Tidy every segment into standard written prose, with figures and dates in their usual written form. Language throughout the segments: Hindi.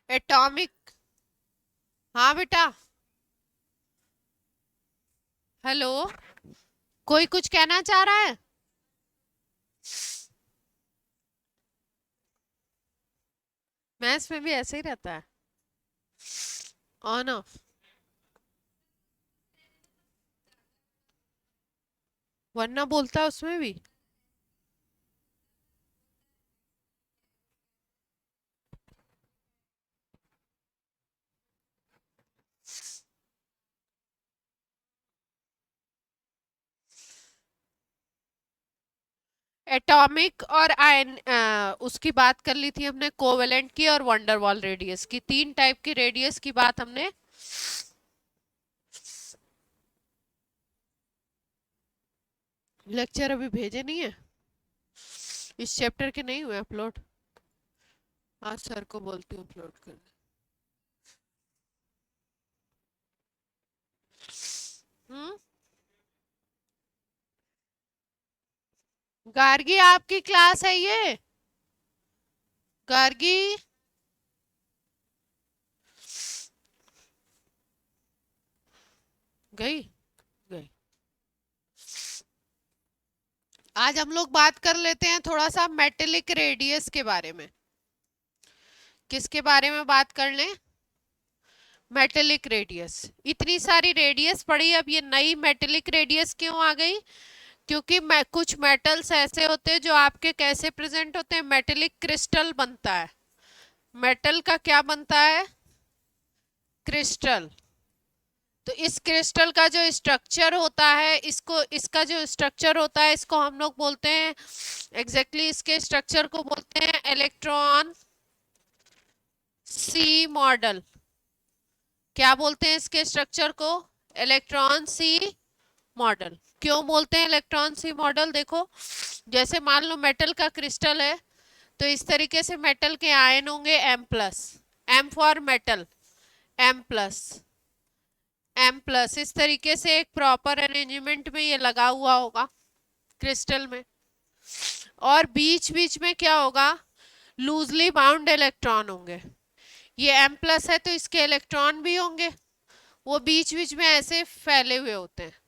एटॉमिक। हाँ बेटा। हेलो। कोई कुछ कहना चाह रहा है? मैथ्स में भी ऐसे ही रहता है, ऑन ऑफ। वरना बोलता है उसमें भी। एटॉमिक और आयन, उसकी बात कर ली थी हमने, कोवेलेंट की और वंडरवॉल रेडियस की। तीन टाइप की रेडियस की बात हमने। लेक्चर अभी भेजे नहीं है, इस चैप्टर के नहीं हुए अपलोड। आज सर को बोलती हूँ अपलोड कर। हम्म। गार्गी आपकी क्लास है ये? गार्गी। गई। गई। आज हम लोग बात कर लेते हैं थोड़ा सा मेटेलिक रेडियस के बारे में। किसके बारे में बात कर लें? Metallic radius. इतनी सारी रेडियस पड़ी, अब ये नई मेटेलिक रेडियस क्यों आ गई? क्योंकि कुछ मेटल्स ऐसे होते हैं जो आपके कैसे प्रेजेंट होते हैं, मेटेलिक क्रिस्टल बनता है। मेटल का क्या बनता है? क्रिस्टल। तो इस क्रिस्टल का जो स्ट्रक्चर होता है, इसका जो स्ट्रक्चर होता है, इसको हम लोग बोलते हैं, एग्जैक्टली इसके स्ट्रक्चर को बोलते हैं इलेक्ट्रॉन सी मॉडल। क्या बोलते हैं इसके स्ट्रक्चर को? इलेक्ट्रॉन सी मॉडल। क्यों बोलते हैं इलेक्ट्रॉन सी मॉडल? देखो, जैसे मान लो मेटल का क्रिस्टल है, तो इस तरीके से मेटल के आयन होंगे M plus. M for metal, M plus, M plus. इस तरीके से एक प्रॉपर अरेंजमेंट में ये लगा हुआ होगा क्रिस्टल में। और बीच बीच में क्या होगा? लूजली बाउंड इलेक्ट्रॉन होंगे। ये M प्लस है तो इसके इलेक्ट्रॉन भी होंगे, वो बीच बीच में ऐसे फैले हुए होते हैं।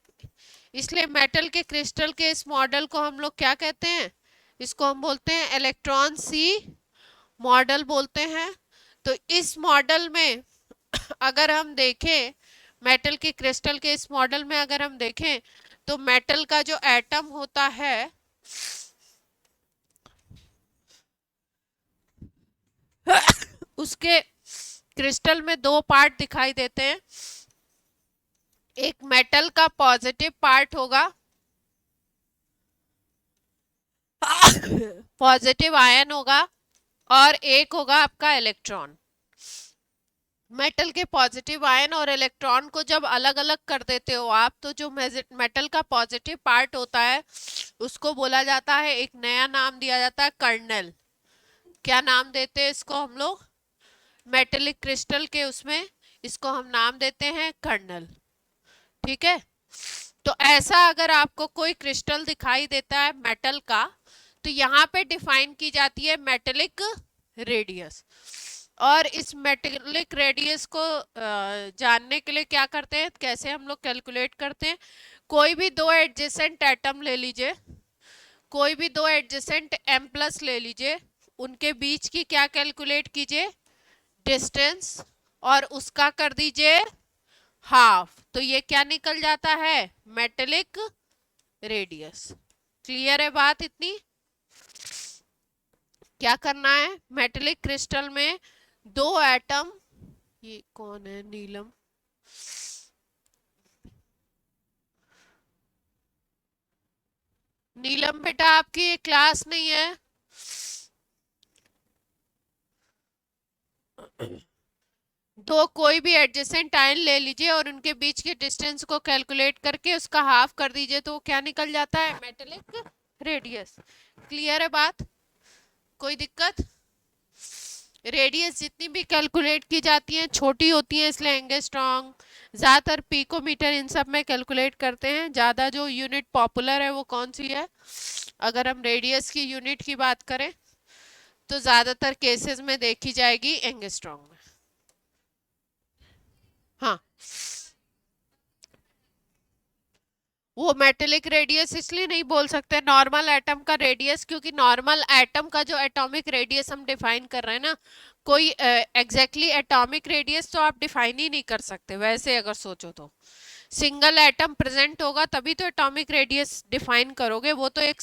इसलिए मेटल के क्रिस्टल के इस मॉडल को हम लोग क्या कहते हैं? इसको हम बोलते हैं इलेक्ट्रॉन सी मॉडल बोलते हैं। तो इस मॉडल में अगर हम देखें, मेटल के क्रिस्टल के इस मॉडल में अगर हम देखें, तो मेटल का जो एटम होता है, उसके क्रिस्टल में दो पार्ट दिखाई देते हैं। एक मेटल का पॉजिटिव पार्ट होगा, पॉजिटिव आयन होगा, और एक होगा आपका इलेक्ट्रॉन। मेटल के पॉजिटिव आयन और इलेक्ट्रॉन को जब अलग अलग कर देते हो आप, तो जो मेटल का पॉजिटिव पार्ट होता है, उसको बोला जाता है, एक नया नाम दिया जाता है, कर्नल। क्या नाम देते हैं इसको हम लोग? मेटेलिक क्रिस्टल के उसमें इसको हम नाम देते हैं कर्नल। ठीक है। तो ऐसा अगर आपको कोई क्रिस्टल दिखाई देता है मेटल का, तो यहाँ पे डिफाइन की जाती है मेटेलिक रेडियस। और इस मेटेलिक रेडियस को जानने के लिए क्या करते हैं, कैसे हम लोग कैलकुलेट करते हैं? कोई भी दो एडजेसेंट एटम ले लीजिए, कोई भी दो एडजेसेंट M प्लस ले लीजिए, उनके बीच की क्या कैलकुलेट कीजिए? डिस्टेंस। और उसका कर दीजिए हाफ, तो ये क्या निकल जाता है? Metallic radius. क्लियर है बात इतनी? क्या करना है? मेटेलिक क्रिस्टल में दो एटम, ये कौन है? नीलम। नीलम बेटा आपकी ये क्लास नहीं है। दो कोई भी एडजेसेंट आयन ले लीजिए और उनके बीच के डिस्टेंस को कैलकुलेट करके उसका हाफ कर दीजिए, तो क्या निकल जाता है? Metallic radius. क्लियर है बात? कोई दिक्कत? रेडियस जितनी भी कैलकुलेट की जाती हैं छोटी होती हैं, इसलिए एंगस्ट्रॉन्ग, ज़्यादातर पिकोमीटर, इन सब में कैलकुलेट करते हैं। ज़्यादा जो यूनिट पॉपुलर है वो कौन सी है? अगर हम रेडियस की यूनिट की बात करें, तो ज़्यादातर केसेस में देखी जाएगी एंगस्ट्रॉन्ग में। वो मेटेलिक रेडियस इसलिए नहीं बोल सकते नॉर्मल एटम का रेडियस, क्योंकि नॉर्मल एटम का जो एटॉमिक रेडियस हम डिफाइन कर रहे हैं ना, कोई एग्जैक्टली एटॉमिक रेडियस तो आप डिफाइन ही नहीं कर सकते वैसे अगर सोचो तो। सिंगल एटम प्रेजेंट होगा तभी तो एटॉमिक रेडियस डिफाइन करोगे, वो तो एक,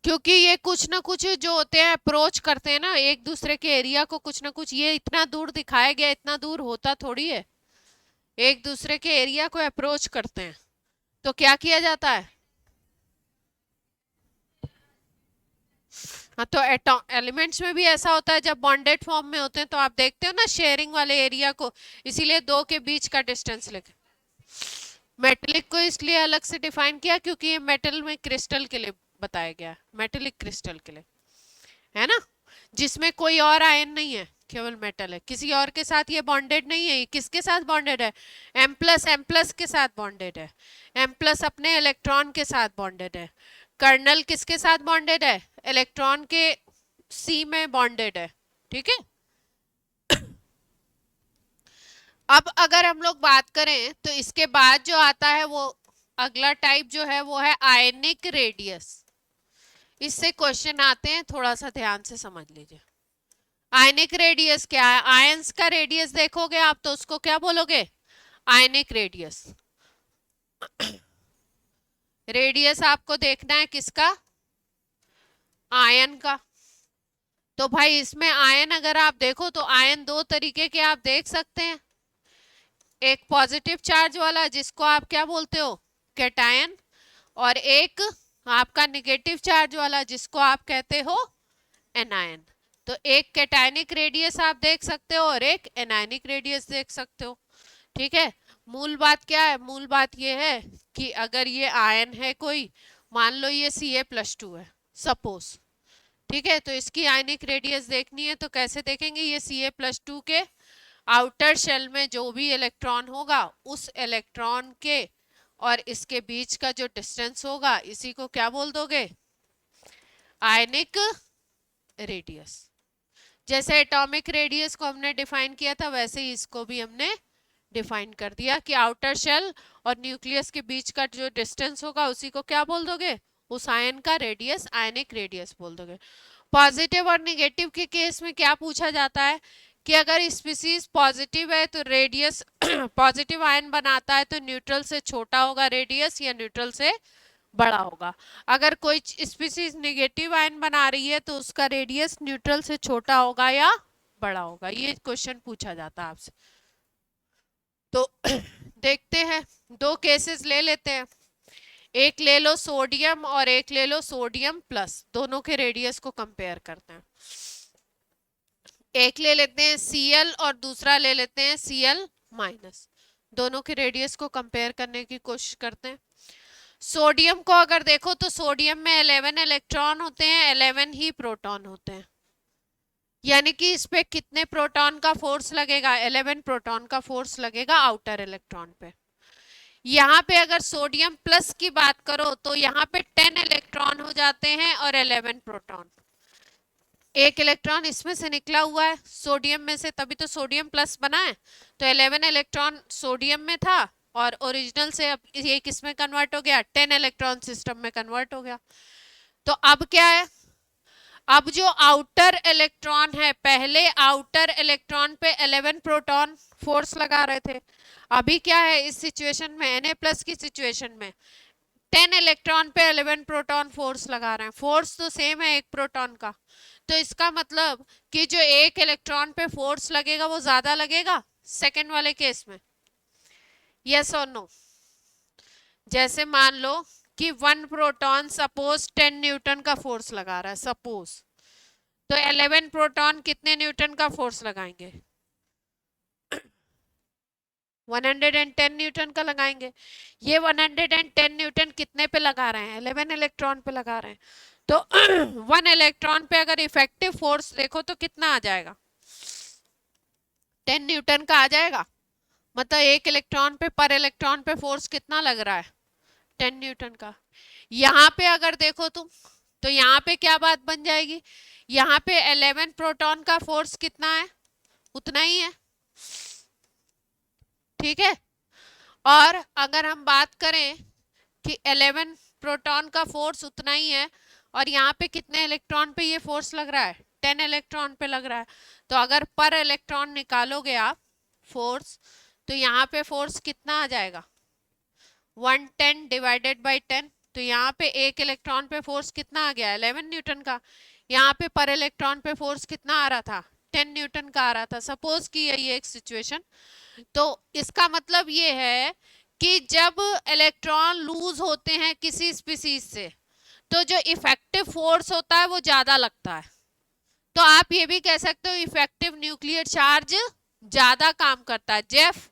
क्योंकि ये कुछ ना कुछ जो होते हैं अप्रोच करते हैं ना एक दूसरे के एरिया को, कुछ ना कुछ, ये इतना दूर दिखाया गया, इतना दूर होता थोड़ी है, एक दूसरे के एरिया को अप्रोच करते हैं। तो क्या किया जाता है, हाँ तो एलिमेंट्स में भी ऐसा होता है जब बॉन्डेड फॉर्म में होते हैं तो आप देखते हो ना शेयरिंग वाले एरिया को, इसीलिए दो के बीच का डिस्टेंस लेके। मेटेलिक को इसलिए अलग से डिफाइन किया क्योंकि ये मेटल में क्रिस्टल के लिए बताया गया, मेटेलिक क्रिस्टल के लिए, है ना, जिसमें कोई और आयन नहीं है, केवल मेटल है, किसी और के साथ ये बॉन्डेड नहीं है। ये किसके साथ बॉन्डेड है, एम प्लस के साथ बॉन्डेड है, एम प्लस अपने इलेक्ट्रॉन के साथ बॉन्डेड है। कर्नल किसके साथ बॉन्डेड है, इलेक्ट्रॉन के सी में बॉन्डेड है, ठीक है। अब अगर हम लोग बात करें तो इसके बाद जो आता है वो अगला टाइप जो है वो है आयनिक रेडियस। इससे क्वेश्चन आते हैं, थोड़ा सा ध्यान से समझ लीजिए। आयनिक रेडियस क्या है, आयंस का रेडियस देखोगे आप तो उसको क्या बोलोगे, आयनिक रेडियस। रेडियस आपको देखना है किसका, आयन का। तो भाई इसमें आयन अगर आप देखो तो आयन दो तरीके के आप देख सकते हैं, एक पॉजिटिव चार्ज वाला जिसको आप क्या बोलते हो, कैटायन, और एक आपका निगेटिव चार्ज वाला जिसको आप कहते हो एनायन। तो एक कैटायनिक रेडियस आप देख सकते हो और एक एनायनिक रेडियस देख सकते हो, ठीक है। मूल बात क्या है, मूल बात ये है कि अगर ये आयन है कोई, मान लो ये Ca+2 है सपोज, ठीक है, तो इसकी आयनिक रेडियस देखनी है तो कैसे देखेंगे, ये Ca+2 के आउटर शेल में जो भी इलेक्ट्रॉन होगा उस इलेक्ट्रॉन के और इसके बीच का जो डिस्टेंस होगा इसी को क्या बोल दोगे, आयनिक रेडियस। जैसे एटॉमिक रेडियस को हमने डिफाइन किया था वैसे ही इसको भी हमने डिफाइन कर दिया कि आउटर शेल और न्यूक्लियस के बीच का जो डिस्टेंस होगा उसी को क्या बोल दोगे, उस आयन का रेडियस आयनिक रेडियस बोल दोगे। पॉजिटिव और निगेटिव के केस में क्या पूछा जाता है कि अगर स्पीसीज पॉजिटिव है तो रेडियस पॉजिटिव आयन बनाता है तो न्यूट्रल से छोटा होगा रेडियस या न्यूट्रल से बड़ा होगा। अगर कोई स्पीसीज नेगेटिव आयन बना रही है तो उसका रेडियस न्यूट्रल से छोटा होगा या बड़ा होगा, ये क्वेश्चन पूछा जाता है आपसे। तो देखते हैं, दो केसेस ले लेते हैं, एक ले लो सोडियम और एक ले लो सोडियम प्लस, दोनों के रेडियस को कंपेयर करते हैं। एक ले लेते हैं Cl और दूसरा ले लेते हैं Cl-, दोनों के रेडियस को कंपेयर करने की कोशिश करते हैं। सोडियम को अगर देखो तो सोडियम में 11 इलेक्ट्रॉन होते हैं, 11 ही प्रोटॉन होते हैं, यानी कि इस पे कितने प्रोटॉन का फोर्स लगेगा, 11 प्रोटॉन का फोर्स लगेगा आउटर इलेक्ट्रॉन पे। यहाँ पे अगर सोडियम प्लस की बात करो तो यहाँ पे 10 इलेक्ट्रॉन हो जाते हैं और 11 प्रोटॉन, एक इलेक्ट्रॉन इसमें से निकला हुआ है सोडियम में से, तभी तो सोडियम प्लस बना है। तो 11 इलेक्ट्रॉन सोडियम में था और ओरिजिनल से अब ये किस में कन्वर्ट हो गया, 10 इलेक्ट्रॉन सिस्टम में कन्वर्ट हो गया। तो अब क्या है, अब जो आउटर इलेक्ट्रॉन है, पहले आउटर इलेक्ट्रॉन पे 11 प्रोटॉन फोर्स लगा रहे थे, अभी क्या है इस सिचुएशन में, Na+ की सिचुएशन में 10 इलेक्ट्रॉन पे 11 प्रोटॉन फोर्स लगा रहे हैं, फोर्स तो सेम है एक प्रोटॉन का। तो इसका मतलब कि जो एक इलेक्ट्रॉन पे फोर्स लगेगा वो ज्यादा लगेगा सेकंड वाले केस में, यस और नो। जैसे मान लो कि 1 प्रोटॉन सपोज 10 न्यूटन का फोर्स लगा रहा है सपोज, तो 11 प्रोटॉन कितने न्यूटन का फोर्स लगाएंगे, 110 न्यूटन का लगाएंगे। ये 110 न्यूटन कितने पे लगा रहे हैं, 11 इलेक्ट्रॉन पे लगा रहे हैं। तो 1 इलेक्ट्रॉन पे अगर इफेक्टिव फोर्स देखो तो कितना आ जाएगा, 10 न्यूटन का आ जाएगा। मतलब एक इलेक्ट्रॉन पे पर इलेक्ट्रॉन पे फोर्स कितना लग रहा है, 10 न्यूटन का। यहाँ पे अगर देखो तुम तो यहाँ पे क्या बात बन जाएगी, यहाँ पे 11 प्रोटॉन का फोर्स कितना है, उतना ही है, ठीक है। और अगर हम बात करें कि 11 प्रोटॉन का फोर्स उतना ही है और यहाँ पे कितने इलेक्ट्रॉन पे ये फोर्स लग रहा है, 10 इलेक्ट्रॉन पे लग रहा है, तो अगर पर इलेक्ट्रॉन निकालोगे आप फोर्स, तो यहाँ पे फोर्स कितना आ जाएगा, 110 डिवाइडेड बाई 10। तो यहाँ पे एक इलेक्ट्रॉन पे फोर्स कितना आ गया, 11 न्यूटन का। यहाँ पे पर इलेक्ट्रॉन पे फोर्स कितना आ रहा था, 10 न्यूटन का आ रहा था। सपोज कि यही एक सिचुएशन। तो इसका मतलब ये है कि जब इलेक्ट्रॉन लूज होते हैं किसी स्पीसीज से, तो जो इफेक्टिव फोर्स होता है वो ज्यादा लगता है। तो आप ये भी कह सकते हो इफेक्टिव न्यूक्लियर चार्ज ज्यादा काम करता है, जेफ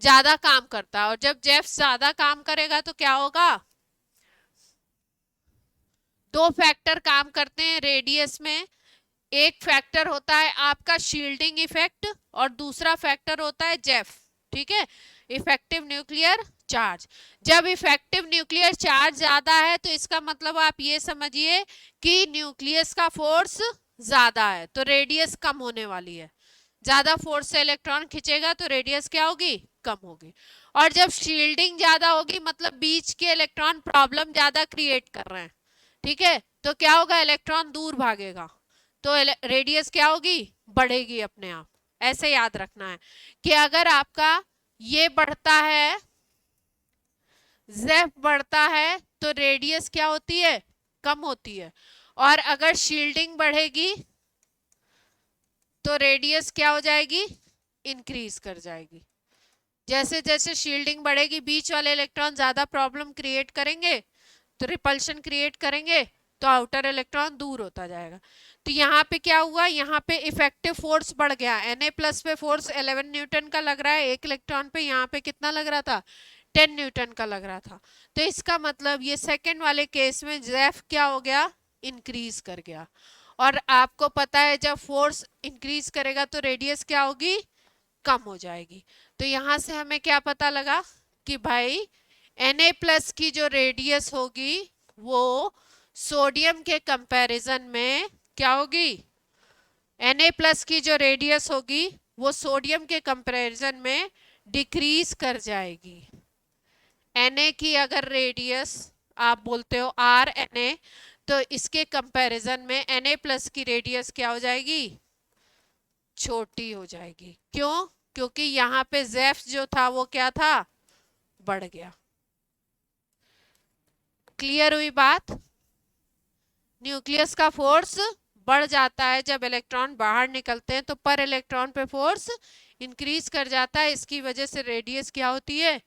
ज्यादा काम करता है। और जब जेफ ज्यादा काम करेगा तो क्या होगा, दो फैक्टर काम करते हैं रेडियस में। एक फैक्टर होता है आपका शील्डिंग इफेक्ट और दूसरा फैक्टर होता है जेफ, ठीक है, इफेक्टिव न्यूक्लियर चार्ज। जब इफेक्टिव न्यूक्लियर चार्ज ज्यादा है तो इसका मतलब आप ये समझिए कि न्यूक्लियस का फोर्स ज्यादा है, तो रेडियस कम होने वाली है। ज्यादा फोर्स से इलेक्ट्रॉन खींचेगा तो रेडियस क्या होगी, कम होगी। और जब शील्डिंग ज्यादा होगी मतलब बीच के इलेक्ट्रॉन प्रॉब्लम ज्यादा क्रिएट कर रहे हैं, ठीक है, तो क्या होगा, इलेक्ट्रॉन दूर भागेगा, तो रेडियस क्या होगी, बढ़ेगी अपने आप। ऐसे याद रखना है कि अगर आपका ये बढ़ता है, जेफ बढ़ता है, तो रेडियस क्या होती है, कम होती है। और अगर शील्डिंग बढ़ेगी तो रेडियस क्या हो जाएगी, इंक्रीज कर जाएगी। जैसे जैसे शील्डिंग बढ़ेगी बीच वाले इलेक्ट्रॉन ज्यादा प्रॉब्लम क्रिएट करेंगे, तो रिपल्शन क्रिएट करेंगे, तो आउटर इलेक्ट्रॉन दूर होता जाएगा। तो यहाँ पे क्या हुआ, यहाँ पे इफेक्टिव फोर्स बढ़ गया, Na+ पे फोर्स 11 न्यूटन का लग रहा है एक इलेक्ट्रॉन पे, यहाँ पे कितना लग रहा था, 10 न्यूटन का लग रहा था। तो इसका मतलब ये सेकेंड वाले केस में जेफ क्या हो गया, इंक्रीज कर गया। और आपको पता है जब फोर्स इंक्रीज करेगा तो रेडियस क्या होगी, कम हो जाएगी। तो यहाँ से हमें क्या पता लगा कि भाई Na+ की जो रेडियस होगी वो सोडियम के कंपैरिजन में क्या होगी, Na+ की जो रेडियस होगी वो सोडियम के कंपैरिजन में डिक्रीज कर जाएगी। Na की अगर रेडियस आप बोलते हो RNA, तो इसके कंपैरिजन में Na+ की रेडियस क्या हो जाएगी, छोटी हो जाएगी। क्यों, क्योंकि यहाँ पे जेफ जो था वो क्या था, बढ़ गया। क्लियर हुई बात, न्यूक्लियस का फोर्स बढ़ जाता है जब इलेक्ट्रॉन बाहर निकलते हैं, तो पर इलेक्ट्रॉन पे फोर्स इंक्रीज कर जाता है, इसकी वजह से रेडियस क्या होती है,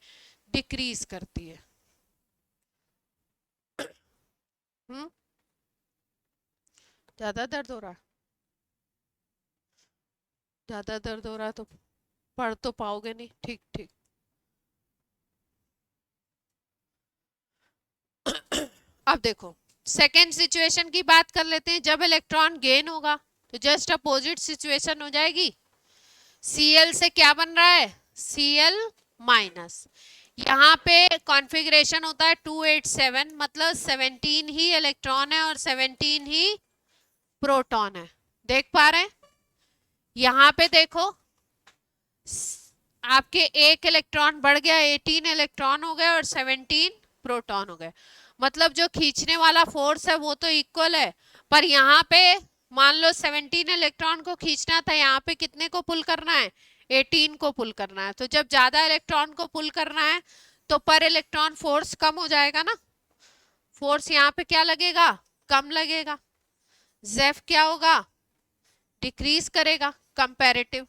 डिक्रीज करती है। ज्यादा दर्द हो रहा है, ज्यादा दर्द हो रहा है तो पढ़ तो पाओगे नहीं, ठीक ठीक। अब देखो सेकेंड सिचुएशन की बात कर लेते हैं। जब इलेक्ट्रॉन गेन होगा तो जस्ट अपोजिट सिचुएशन हो जाएगी। Cl से क्या बन रहा है, Cl-। यहाँ पे कॉन्फ़िगरेशन होता है 287, मतलब 17 ही इलेक्ट्रॉन है और 17 ही प्रोटॉन है। देख पा रहे हैं, यहाँ पे देखो आपके एक इलेक्ट्रॉन बढ़ गया, 18 इलेक्ट्रॉन हो गए और 17 प्रोटॉन हो गए। मतलब जो खींचने वाला फोर्स है वो तो इक्वल है, पर यहाँ पे मान लो 17 इलेक्ट्रॉन को खींचना था, यहाँ पे कितने को पुल करना है, 18 को पुल करना है। तो जब ज्यादा इलेक्ट्रॉन को पुल करना है तो पर इलेक्ट्रॉन फोर्स कम हो जाएगा ना, फोर्स यहाँ पे क्या लगेगा, कम लगेगा। जेफ क्या होगा, डिक्रीज करेगा, कंपैरेटिव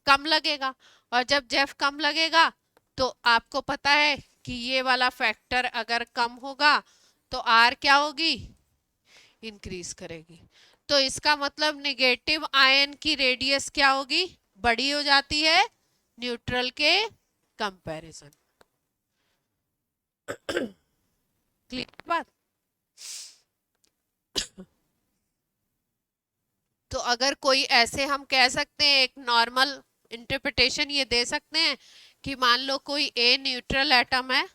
कम लगेगा। और जब जेफ कम लगेगा तो आपको पता है कि ये वाला फैक्टर अगर कम होगा तो आर क्या होगी, इंक्रीज करेगी। तो इसका मतलब नेगेटिव आयन की रेडियस क्या होगी, बड़ी हो जाती है न्यूट्रल के कंपैरिजन। क्लियर बात। तो अगर कोई ऐसे हम कह सकते हैं, एक नॉर्मल इंटरप्रिटेशन ये दे सकते हैं कि मान लो कोई ए न्यूट्रल एटम है,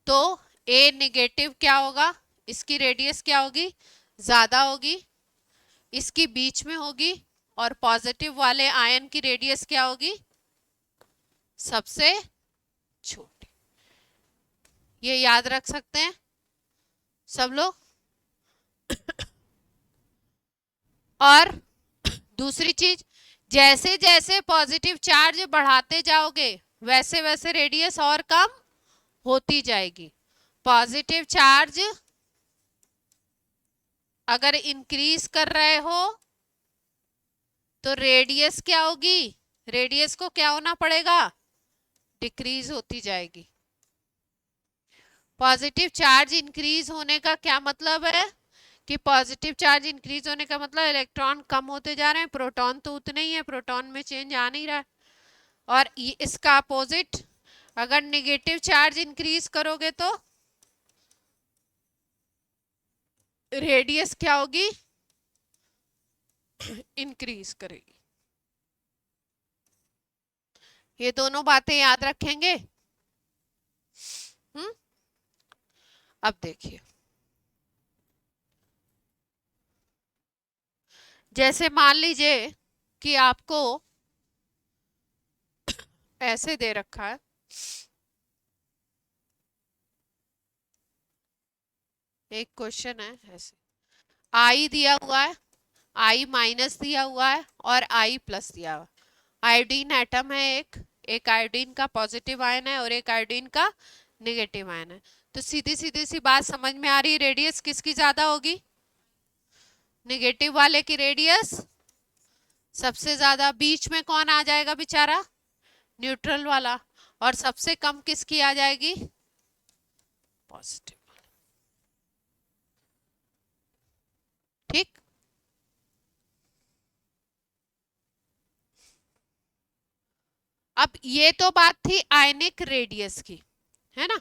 तो ए नेगेटिव क्या होगा, इसकी रेडियस क्या होगी, ज्यादा होगी, इसकी बीच में होगी, और पॉजिटिव वाले आयन की रेडियस क्या होगी, सबसे छोटी। ये याद रख सकते हैं सब लोग। और दूसरी चीज, जैसे जैसे पॉजिटिव चार्ज बढ़ाते जाओगे वैसे वैसे रेडियस और कम होती जाएगी। पॉजिटिव चार्ज अगर इंक्रीज कर रहे हो तो रेडियस क्या होगी, रेडियस को क्या होना पड़ेगा, डिक्रीज होती जाएगी। पॉजिटिव चार्ज इंक्रीज होने का क्या मतलब है कि पॉजिटिव चार्ज इंक्रीज होने का मतलब इलेक्ट्रॉन कम होते जा रहे हैं, प्रोटॉन तो उतने ही है, प्रोटॉन में चेंज आ नहीं रहा है। और इसका अपोजिट, अगर नेगेटिव चार्ज इंक्रीज करोगे तो रेडियस क्या होगी, इंक्रीज करेगी। ये दोनों बातें याद रखेंगे। अब देखिए, जैसे मान लीजिए कि आपको ऐसे दे रखा है, एक क्वेश्चन है ऐसे, आई दिया हुआ है, आई माइनस दिया हुआ है और आई प्लस दिया हुआ है। आयोडीन एटम है, एक आयोडीन का पॉजिटिव आयन है और एक आयोडीन का नेगेटिव आयन है। तो सीधी सीधी सी बात समझ में आ रही है, रेडियस किसकी ज्यादा होगी, नेगेटिव वाले की रेडियस सबसे ज्यादा। बीच में कौन आ जाएगा बेचारा, न्यूट्रल वाला। और सबसे कम किसकी आ जाएगी, पॉजिटिव। ठीक, अब ये तो बात थी आयनिक रेडियस की, है ना।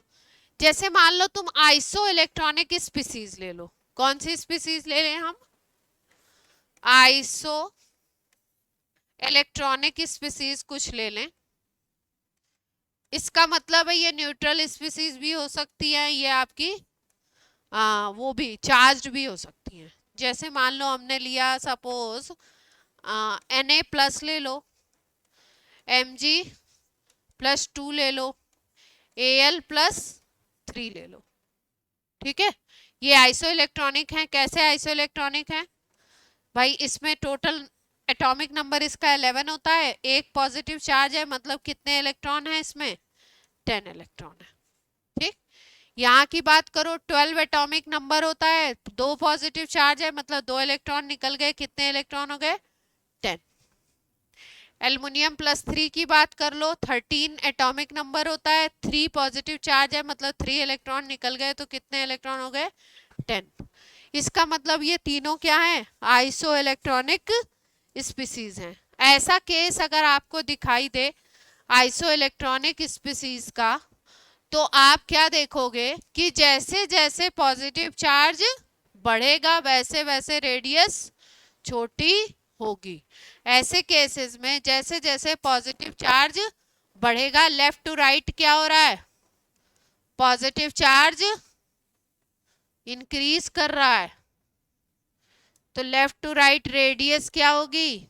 जैसे मान लो तुम आइसो इलेक्ट्रॉनिक स्पीसीज ले लो, कौन सी स्पीसीज ले लें हम, आइसो इलेक्ट्रॉनिक स्पीसीज कुछ ले लें। इसका मतलब है ये न्यूट्रल स्पीसीज भी हो सकती है, ये आपकी वो भी चार्ज्ड भी हो सकती हैं। जैसे मान लो हमने लिया सपोज Na प्लस ले लो, Mg+2 ले लो, Al+3 ले लो। ठीक है, ये आइसो इलेक्ट्रॉनिक है। कैसे आइसो इलेक्ट्रॉनिक है भाई, इसमें टोटल एटॉमिक नंबर इसका 11 होता है, एक पॉजिटिव चार्ज है, मतलब कितने इलेक्ट्रॉन है इसमें, 10 इलेक्ट्रॉन है। ठीक, यहाँ की बात करो 12 एटॉमिक नंबर होता है, दो पॉजिटिव चार्ज है, मतलब 2 इलेक्ट्रॉन निकल गए, कितने इलेक्ट्रॉन हो गए, 10। एल्युमिनियम+3 की बात कर लो, 13 एटॉमिक नंबर होता है, 3 पॉजिटिव चार्ज है, मतलब 3 इलेक्ट्रॉन निकल गए, तो कितने इलेक्ट्रॉन हो गए, 10। इसका मतलब ये तीनों क्या है, आइसो इलेक्ट्रॉनिक स्पीसीज हैं। ऐसा केस अगर आपको दिखाई दे आइसो इलेक्ट्रॉनिक स्पीसीज का, तो आप क्या देखोगे कि जैसे जैसे पॉजिटिव चार्ज बढ़ेगा वैसे वैसे रेडियस छोटी होगी। ऐसे केसेस में जैसे जैसे पॉजिटिव चार्ज बढ़ेगा, लेफ्ट टू राइट क्या हो रहा है, पॉजिटिव चार्ज इंक्रीज कर रहा है, तो लेफ्ट टू राइट रेडियस क्या होगी,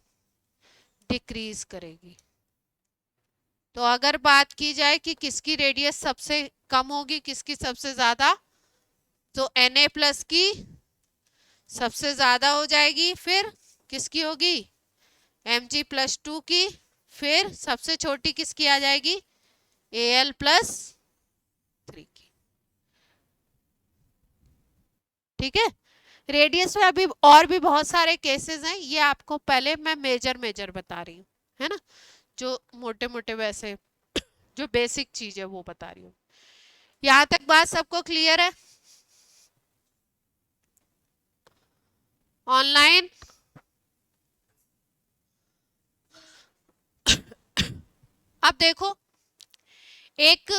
डिक्रीज करेगी। तो अगर बात की जाए कि किसकी रेडियस सबसे कम होगी, किसकी सबसे ज्यादा, तो Na+ की सबसे ज्यादा हो जाएगी, फिर किसकी होगी, Mg+2 की, फिर सबसे छोटी किसकी आ जाएगी, Al+3 की। ठीक है, रेडियस में अभी और भी बहुत सारे केसेस हैं, ये आपको पहले मैं मेजर बता रही हूँ, है ना, जो मोटे मोटे वैसे जो बेसिक चीज है वो बता रही हूँ। यहां तक बात सबको क्लियर है, ऑनलाइन। अब देखो, एक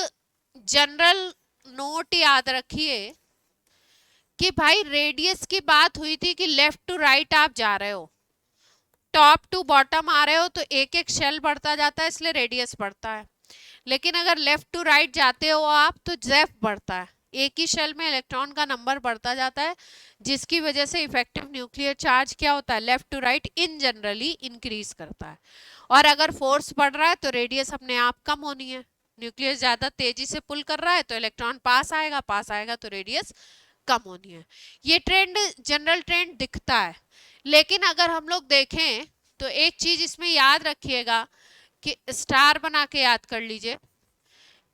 जनरल नोट याद रखिए कि भाई रेडियस की बात हुई थी कि लेफ्ट टू राइट आप जा रहे हो, टॉप टू बॉटम आ रहे हो, तो एक एक शेल बढ़ता जाता है, इसलिए रेडियस बढ़ता है। लेकिन अगर लेफ्ट टू राइट जाते हो आप तो जेफ बढ़ता है, एक ही शेल में इलेक्ट्रॉन का नंबर बढ़ता जाता है, जिसकी वजह से इफेक्टिव न्यूक्लियर चार्ज क्या होता है, left to right in generally increase करता है। और अगर फोर्स बढ़ रहा है तो रेडियस अपने आप कम होनी है, न्यूक्लियस ज्यादा तेजी से पुल कर रहा है तो इलेक्ट्रॉन पास आएगा तो रेडियस कम होनी है। ये ट्रेंड जनरल ट्रेंड दिखता है, लेकिन अगर हम लोग देखें तो एक चीज इसमें याद रखिएगा कि स्टार बना के याद कर लीजिए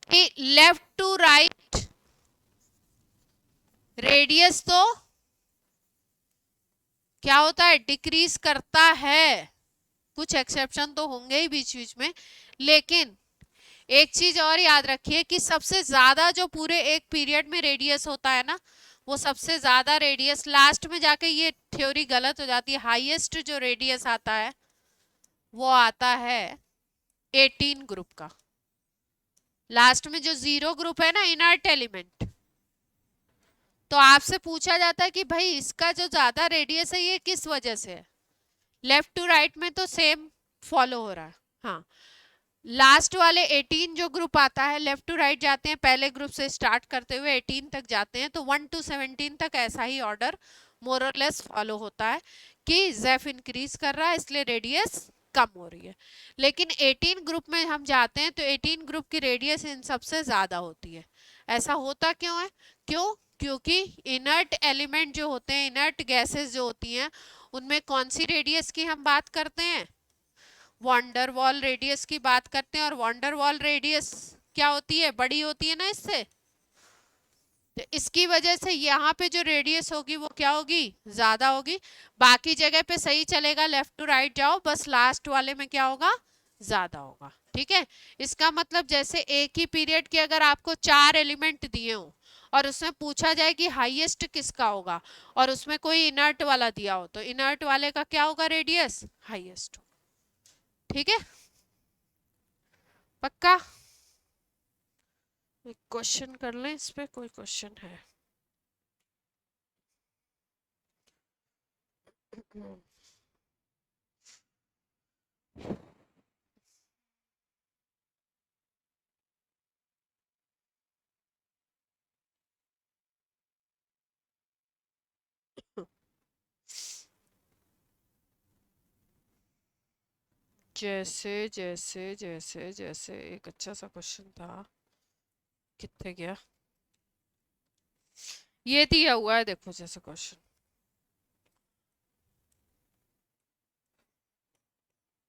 कि लेफ्ट टू राइट रेडियस तो क्या होता है, डिक्रीज करता है। कुछ एक्सेप्शन तो होंगे ही बीच बीच में, लेकिन एक चीज और याद रखिए कि सबसे ज्यादा जो पूरे एक पीरियड में रेडियस होता है ना, वो सबसे ज्यादा रेडियस लास्ट में जाके ये थ्योरी गलत हो जाती है। हाईएस्ट जो रेडियस आता है वो आता है 18 ग्रुप का। लास्ट में जो 0 ग्रुप है ना, इनर्ट एलिमेंट, तो आपसे पूछा जाता है कि भाई इसका जो ज्यादा रेडियस है ये किस वजह से है। लेफ्ट टू राइट में तो सेम फॉलो हो रहा है। हाँ, लास्ट वाले 18 जो ग्रुप आता है, लेफ्ट टू राइट जाते हैं, पहले ग्रुप से स्टार्ट करते हुए 18 तक जाते हैं, तो 1 to 17 तक ऐसा ही ऑर्डर मोर और लेस फॉलो होता है कि जेफ इंक्रीज कर रहा है इसलिए रेडियस कम हो रही है। लेकिन 18 ग्रुप में हम जाते हैं तो 18 ग्रुप की रेडियस इन सबसे ज्यादा होती है। ऐसा होता क्यों है? क्योंकि इनर्ट एलिमेंट जो होते हैं, इनर्ट गैसेस जो होती हैं, उनमें कौन सी रेडियस की हम बात करते हैं? वॉन्डरवॉल रेडियस की बात करते हैं। और वॉन्डरवॉल रेडियस क्या होती है? बड़ी होती है ना इससे, तो इसकी वजह से यहाँ पे जो रेडियस होगी वो क्या होगी? ज्यादा होगी। बाकी जगह पे सही चलेगा, लेफ्ट टू राइट जाओ, बस लास्ट वाले में क्या होगा? ज्यादा होगा। ठीक है, इसका मतलब जैसे एक ही पीरियड के अगर आपको 4 एलिमेंट दिए हो और उसमें पूछा जाए कि हाईएस्ट किसका होगा, और उसमें कोई इनर्ट वाला दिया हो, तो इनर्ट वाले का क्या होगा? Radius highest. ठीक है, पक्का? एक क्वेश्चन कर लें इस पे, कोई क्वेश्चन है? जैसे जैसे जैसे जैसे एक अच्छा सा क्वेश्चन था, कितने गया? ये दिया हुआ है, देखो जैसे क्वेश्चन।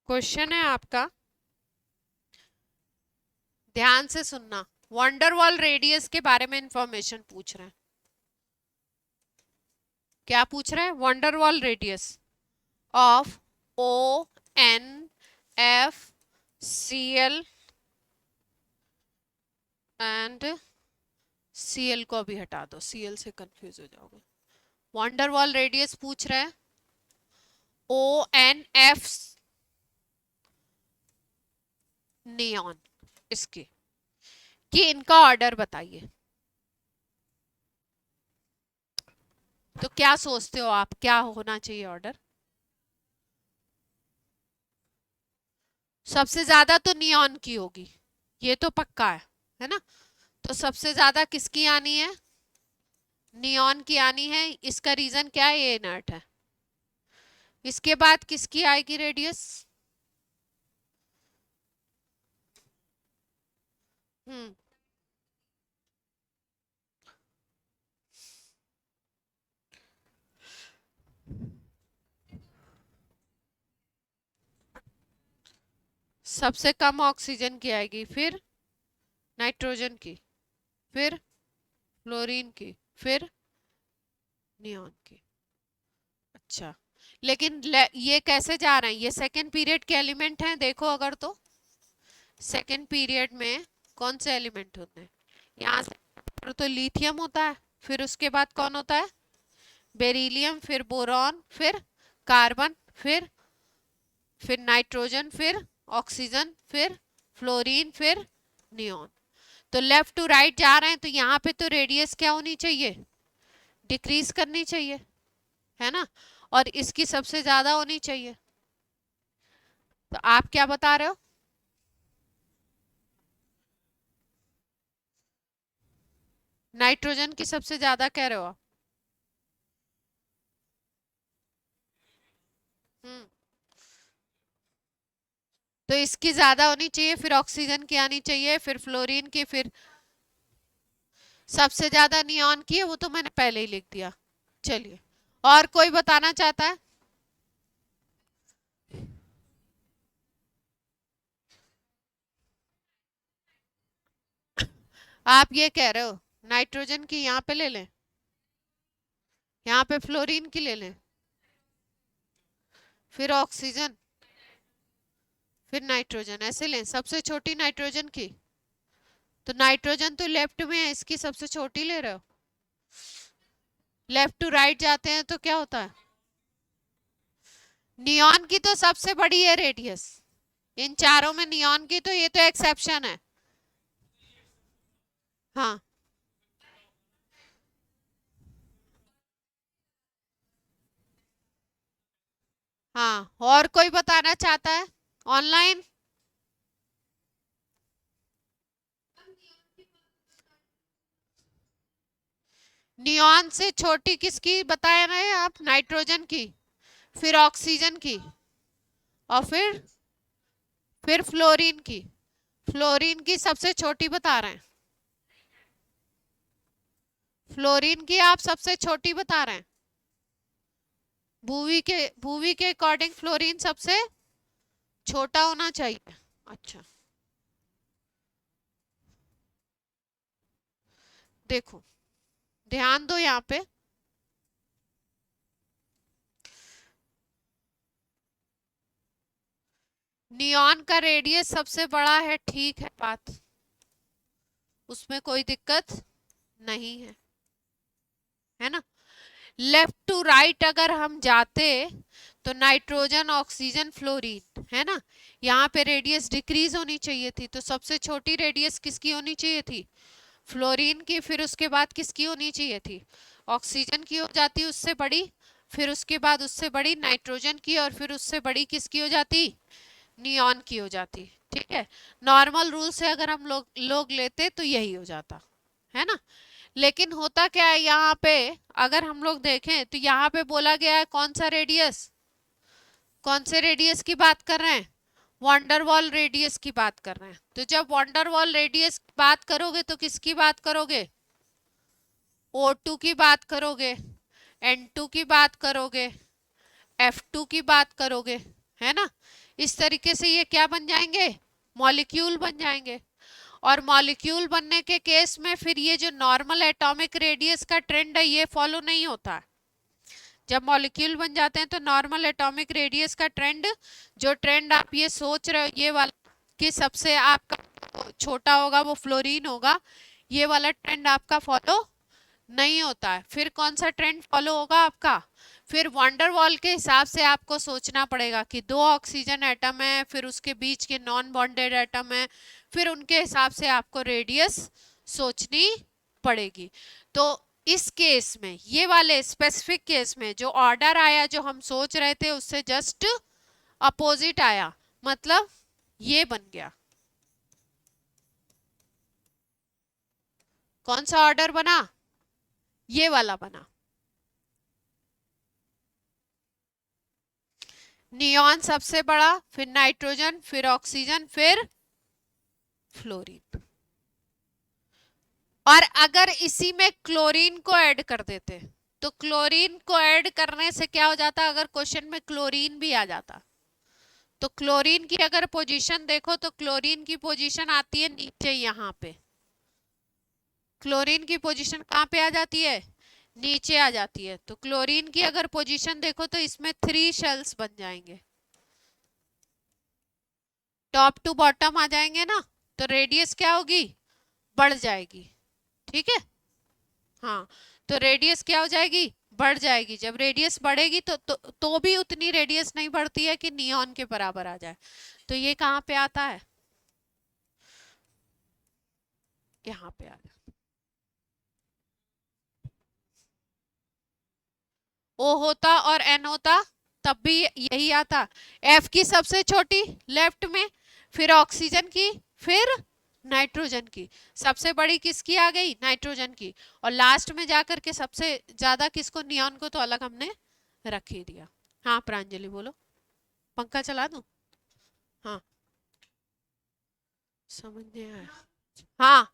क्वेश्चन है आपका, ध्यान से सुनना। वंडरवॉल रेडियस के बारे में इंफॉर्मेशन पूछ रहे हैं। क्या पूछ रहे हैं? Van der Waals radius of O N F C L and CL को अभी हटा दो, सीएल से कंफ्यूज हो जाओगे। वंडरवॉल रेडियस पूछ रहे हैं ओ एन एफ नियॉन, इसकी कि इनका ऑर्डर बताइए। तो क्या सोचते हो आप, क्या होना चाहिए ऑर्डर? सबसे ज्यादा तो नियॉन की होगी, ये तो पक्का है ना? तो सबसे ज्यादा किसकी आनी है? नियॉन की आनी है। इसका रीजन क्या है? ये इनर्ट है। इसके बाद किसकी आएगी रेडियस? हम्म, सबसे कम ऑक्सीजन की आएगी, फिर नाइट्रोजन की, फिर फ्लोरीन की, फिर नियॉन की। अच्छा, लेकिन ये कैसे जा रहे हैं? ये सेकेंड पीरियड के एलिमेंट हैं, देखो अगर तो सेकेंड पीरियड में कौन से एलिमेंट होते हैं? यहाँ से तो लिथियम होता है, फिर उसके बाद कौन होता है? बेरिलियम, फिर बोरॉन, फिर कार्बन, फिर नाइट्रोजन, फिर ऑक्सीजन, फिर फ्लोरीन, फिर नियॉन। तो लेफ्ट टू राइट जा रहे हैं तो यहाँ पे तो रेडियस क्या होनी चाहिए? डिक्रीज करनी चाहिए, है ना? और इसकी सबसे ज्यादा होनी चाहिए। तो आप क्या बता रहे हो? नाइट्रोजन की सबसे ज्यादा कह रहे हो आप? हम्म, तो इसकी ज्यादा होनी चाहिए, फिर ऑक्सीजन की आनी चाहिए, फिर फ्लोरीन की, फिर सबसे ज्यादा नियॉन की है, वो तो मैंने पहले ही लिख दिया। चलिए, और कोई बताना चाहता है? आप ये कह रहे हो नाइट्रोजन की यहाँ पे ले लें, यहाँ पे फ्लोरीन की ले लें, फिर ऑक्सीजन, फिर नाइट्रोजन, ऐसे लें सबसे छोटी नाइट्रोजन की? तो नाइट्रोजन तो लेफ्ट में है, इसकी सबसे छोटी ले रहे हो? लेफ्ट टू राइट जाते हैं तो क्या होता है? नियॉन की तो सबसे बड़ी है रेडियस, इन चारों में नियॉन की तो, ये तो एक्सेप्शन है। हाँ, हाँ, और कोई बताना चाहता है ऑनलाइन? नियॉन से छोटी किसकी बताए रहे हैं आप? नाइट्रोजन की, फिर ऑक्सीजन की, और फिर फ्लोरीन की। फ्लोरीन की सबसे छोटी बता रहे हैं, फ्लोरीन की आप सबसे छोटी बता रहे हैं। भूवी के अकॉर्डिंग फ्लोरीन सबसे छोटा होना चाहिए। अच्छा, देखो ध्यान दो यहाँ पे, नियॉन का रेडियस सबसे बड़ा है, ठीक है बात, उसमें कोई दिक्कत नहीं है ना? लेफ्ट टू राइट अगर हम जाते तो नाइट्रोजन, ऑक्सीजन, फ्लोरीन, है ना? यहाँ पे रेडियस डिक्रीज होनी चाहिए थी, तो सबसे छोटी रेडियस किसकी होनी चाहिए थी? फ्लोरीन की। फिर उसके बाद किसकी होनी चाहिए थी? ऑक्सीजन की हो जाती उससे बड़ी, फिर उसके बाद उससे बड़ी नाइट्रोजन की, और फिर उससे बड़ी किसकी हो जाती? नियॉन की हो जाती। ठीक है, नॉर्मल रूल से अगर हम लोग लेते तो यही हो जाता, है ना? लेकिन होता क्या है यहाँ पे, अगर हम लोग देखें तो यहाँ पे बोला गया है कौन सा रेडियस, कौन से रेडियस की बात कर रहे हैं? वंडरवॉल रेडियस की बात कर रहे हैं। तो जब वंडरवॉल रेडियस की बात करोगे तो किसकी बात करोगे? O2 की बात करोगे, N2 की बात करोगे, F2 की बात करोगे, है ना? इस तरीके से ये क्या बन जाएंगे? मॉलिक्यूल बन जाएंगे। और मॉलिक्यूल बनने के केस में फिर ये जो नॉर्मल एटॉमिक रेडियस का ट्रेंड है ये फॉलो नहीं होता। जब मॉलिक्यूल बन जाते हैं तो नॉर्मल एटॉमिक रेडियस का ट्रेंड, जो ट्रेंड आप ये सोच रहे हो ये वाला कि सबसे आपका छोटा होगा वो फ्लोरीन होगा, ये वाला ट्रेंड आपका फॉलो नहीं होता है। फिर कौन सा ट्रेंड फॉलो होगा आपका? फिर वंडरवॉल के हिसाब से आपको सोचना पड़ेगा कि दो ऑक्सीजन एटम है, फिर उसके बीच के नॉन बॉन्डेड एटम है, फिर उनके हिसाब से आपको रेडियस सोचनी पड़ेगी। तो इस केस में, ये वाले स्पेसिफिक केस में जो ऑर्डर आया जो हम सोच रहे थे उससे जस्ट अपोजिट आया, मतलब ये बन गया। कौन सा ऑर्डर बना? ये वाला बना। नियॉन सबसे बड़ा, फिर नाइट्रोजन, फिर ऑक्सीजन, फिर फ्लोरीन। और अगर इसी में क्लोरीन को ऐड कर देते तो क्लोरीन को ऐड करने से क्या हो जाता? अगर क्वेश्चन में क्लोरीन भी आ जाता तो क्लोरीन की अगर पोजीशन देखो तो क्लोरीन की पोजीशन आती है नीचे, यहाँ पे क्लोरीन की पोजीशन कहाँ पे आ जाती है? नीचे आ जाती है। तो क्लोरीन की अगर पोजीशन देखो तो इसमें 3 शेल्स बन जाएंगे, टॉप टू बॉटम आ जाएंगे ना, तो रेडियस क्या होगी? बढ़ जाएगी। ठीक है, हाँ, तो रेडियस क्या हो जाएगी? बढ़ जाएगी। जब रेडियस बढ़ेगी तो भी उतनी रेडियस नहीं बढ़ती है कि नियॉन के बराबर आ जाए। तो ये कहाँ पे आता है? यहाँ पे आ जाए। O होता और N होता तब भी यही आता। F की सबसे छोटी लेफ्ट में, फिर ऑक्सीजन की, फिर नाइट्रोजन की। सबसे बड़ी किसकी आ गई? नाइट्रोजन की। और लास्ट में जाकर के सबसे ज्यादा किसको? नियॉन को तो अलग हमने रख ही दिया। हाँ प्रांजलि बोलो, पंखा चला दूं? हाँ, समझ नहीं आया। हाँ,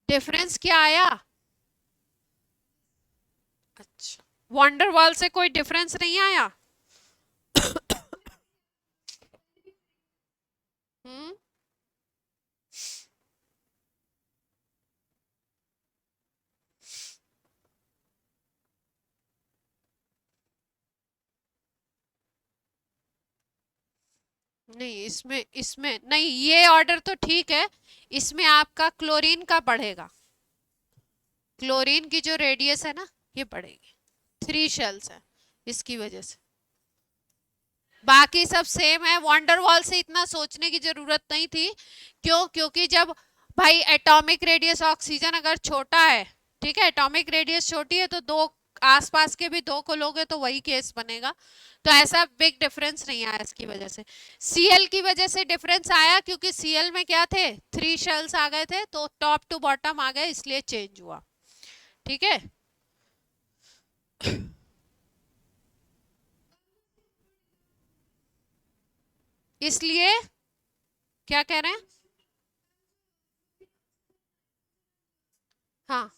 डिफरेंस क्या आया? अच्छा, वंडरवॉल से कोई डिफरेंस नहीं आया? हम्म। नहीं, इसमें इसमें नहीं, ये ऑर्डर तो ठीक है। इसमें आपका क्लोरीन का बढ़ेगा। क्लोरीन की जो रेडियस है ना, ये बढ़ेगी। 3 शेल्स है, इसकी वजह से। बाकी सब सेम है। वंडरवॉल से इतना सोचने की जरूरत नहीं थी। क्यों? क्योंकि जब भाई एटॉमिक रेडियस ऑक्सीजन अगर छोटा है, ठीक है, एटॉमिक रेडियस छोटी है, तो दो आसपास के भी दो को लोगे तो वही केस बनेगा। तो ऐसा बिग डिफरेंस नहीं आया इसकी वजह से। सीएल की वजह से डिफरेंस आया, क्योंकि सीएल में क्या थे, 3 शेल्स आ गए थे, तो टॉप टू बॉटम आ गए, इसलिए चेंज हुआ। ठीक है। इसलिए क्या कह रहे हैं? हाँ,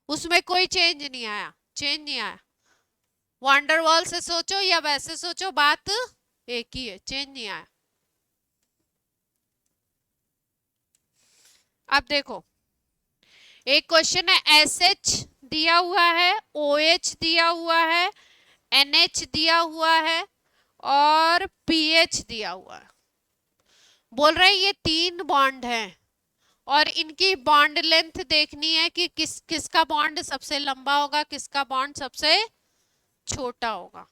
उसमें कोई चेंज नहीं आया, चेंज नहीं आया। वंडरवॉल से सोचो या वैसे सोचो, बात एक ही है, चेंज नहीं आया। अब देखो, एक क्वेश्चन है, एस एच दिया हुआ है, ओ एच दिया हुआ है, एन एच दिया हुआ है, और पीएच दिया हुआ है। बोल रहे हैं ये 3 बॉन्ड हैं, और इनकी बॉन्ड लेंथ देखनी है कि किसका बॉन्ड सबसे लंबा होगा, किसका बॉन्ड सबसे छोटा होगा।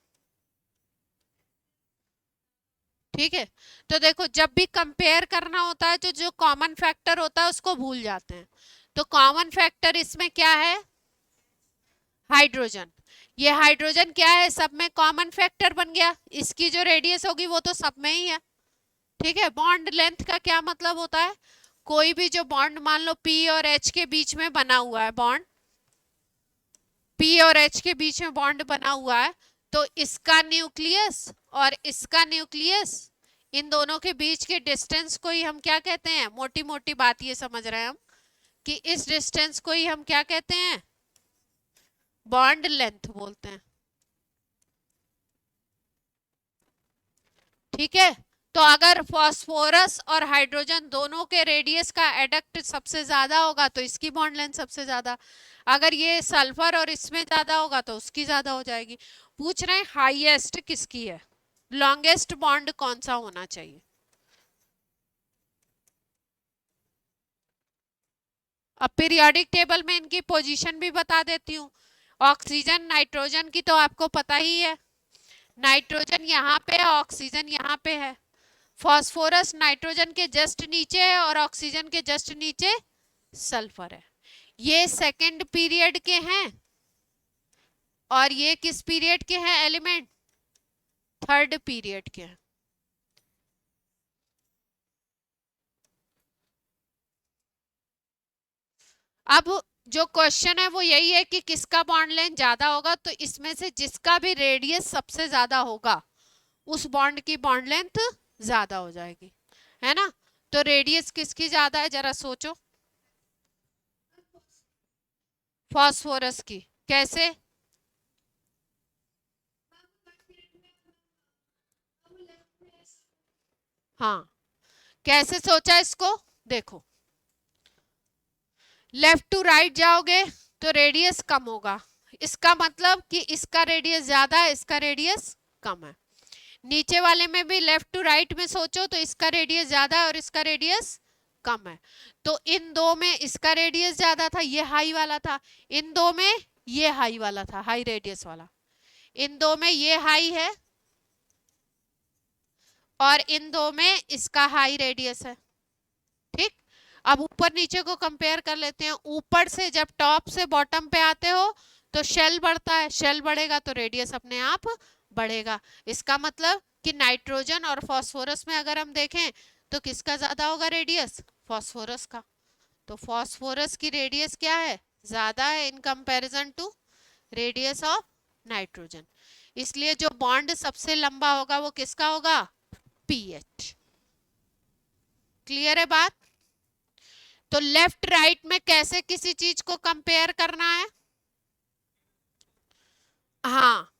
ठीक है। तो देखो, जब भी कंपेयर करना होता है तो जो कॉमन फैक्टर होता है उसको भूल जाते हैं। तो कॉमन फैक्टर इसमें क्या है? हाइड्रोजन। ये हाइड्रोजन क्या है, सब में कॉमन फैक्टर बन गया। इसकी जो रेडियस होगी वो तो सब में ही है। ठीक है। बॉन्ड लेंथ का क्या मतलब होता है? कोई भी जो बॉन्ड, मान लो पी और एच के बीच में बना हुआ है बॉन्ड, पी और एच के बीच में बॉन्ड बना हुआ है, तो इसका न्यूक्लियस और इसका न्यूक्लियस, इन दोनों के बीच के डिस्टेंस को ही हम क्या कहते हैं? मोटी मोटी बात ये समझ रहे हैं हम कि इस डिस्टेंस को ही हम क्या कहते हैं? बॉन्ड लेंथ बोलते हैं। ठीक है। तो अगर फास्फोरस और हाइड्रोजन दोनों के रेडियस का एडक्ट सबसे ज्यादा होगा तो इसकी बॉन्ड लेंथ सबसे ज्यादा, अगर ये सल्फर और इसमें ज्यादा होगा तो उसकी ज्यादा हो जाएगी। पूछ रहे हैं हाईएस्ट किसकी है, लॉन्गेस्ट बॉन्ड कौन सा होना चाहिए। अब पीरियोडिक टेबल में इनकी पोजीशन भी बता देती हूँ। ऑक्सीजन नाइट्रोजन की तो आपको पता ही है, नाइट्रोजन यहाँ पे है, ऑक्सीजन यहाँ पे है। फास्फोरस नाइट्रोजन के जस्ट नीचे है और ऑक्सीजन के जस्ट नीचे सल्फर है। ये सेकंड पीरियड के हैं, और ये किस पीरियड के हैं एलिमेंट? थर्ड पीरियड के हैं। अब जो क्वेश्चन है वो यही है कि किसका बॉन्ड लेंथ ज्यादा होगा, तो इसमें से जिसका भी रेडियस सबसे ज्यादा होगा उस बॉन्ड की बॉन्ड लेंथ ज्यादा हो जाएगी, है ना। तो रेडियस किसकी ज्यादा है, जरा सोचो। फास्फोरस की। कैसे? हाँ, कैसे सोचा इसको? देखो, लेफ्ट टू राइट जाओगे तो रेडियस कम होगा, इसका मतलब कि इसका रेडियस ज्यादा है, इसका रेडियस कम है। नीचे वाले में भी लेफ्ट टू राइट में सोचो तो इसका रेडियस ज्यादा है और इसका रेडियस कम है। तो इन दो में इसका रेडियस ज्यादा था, ये हाई वाला था। इन दो में ये हाई वाला था, हाई रेडियस वाला। इन दो में ये हाई है और इन दो में इसका हाई रेडियस है। ठीक। अब ऊपर नीचे को कंपेयर कर लेते हैं। ऊपर से जब टॉप से बॉटम पे आते हो तो शेल बढ़ता है, शेल बढ़ेगा तो रेडियस अपने आप बढ़ेगा। इसका मतलब कि नाइट्रोजन और फास्फोरस में अगर हम देखें तो किसका ज्यादा होगा रेडियस? फास्फोरस का। तो फास्फोरस की रेडियस क्या है? ज्यादा है in comparison to radius of nitrogen. इसलिए जो बॉन्ड सबसे लंबा होगा वो किसका होगा? पीएच। क्लियर है बात? तो लेफ्ट राइट में कैसे किसी चीज को कंपेयर करना है? हाँ,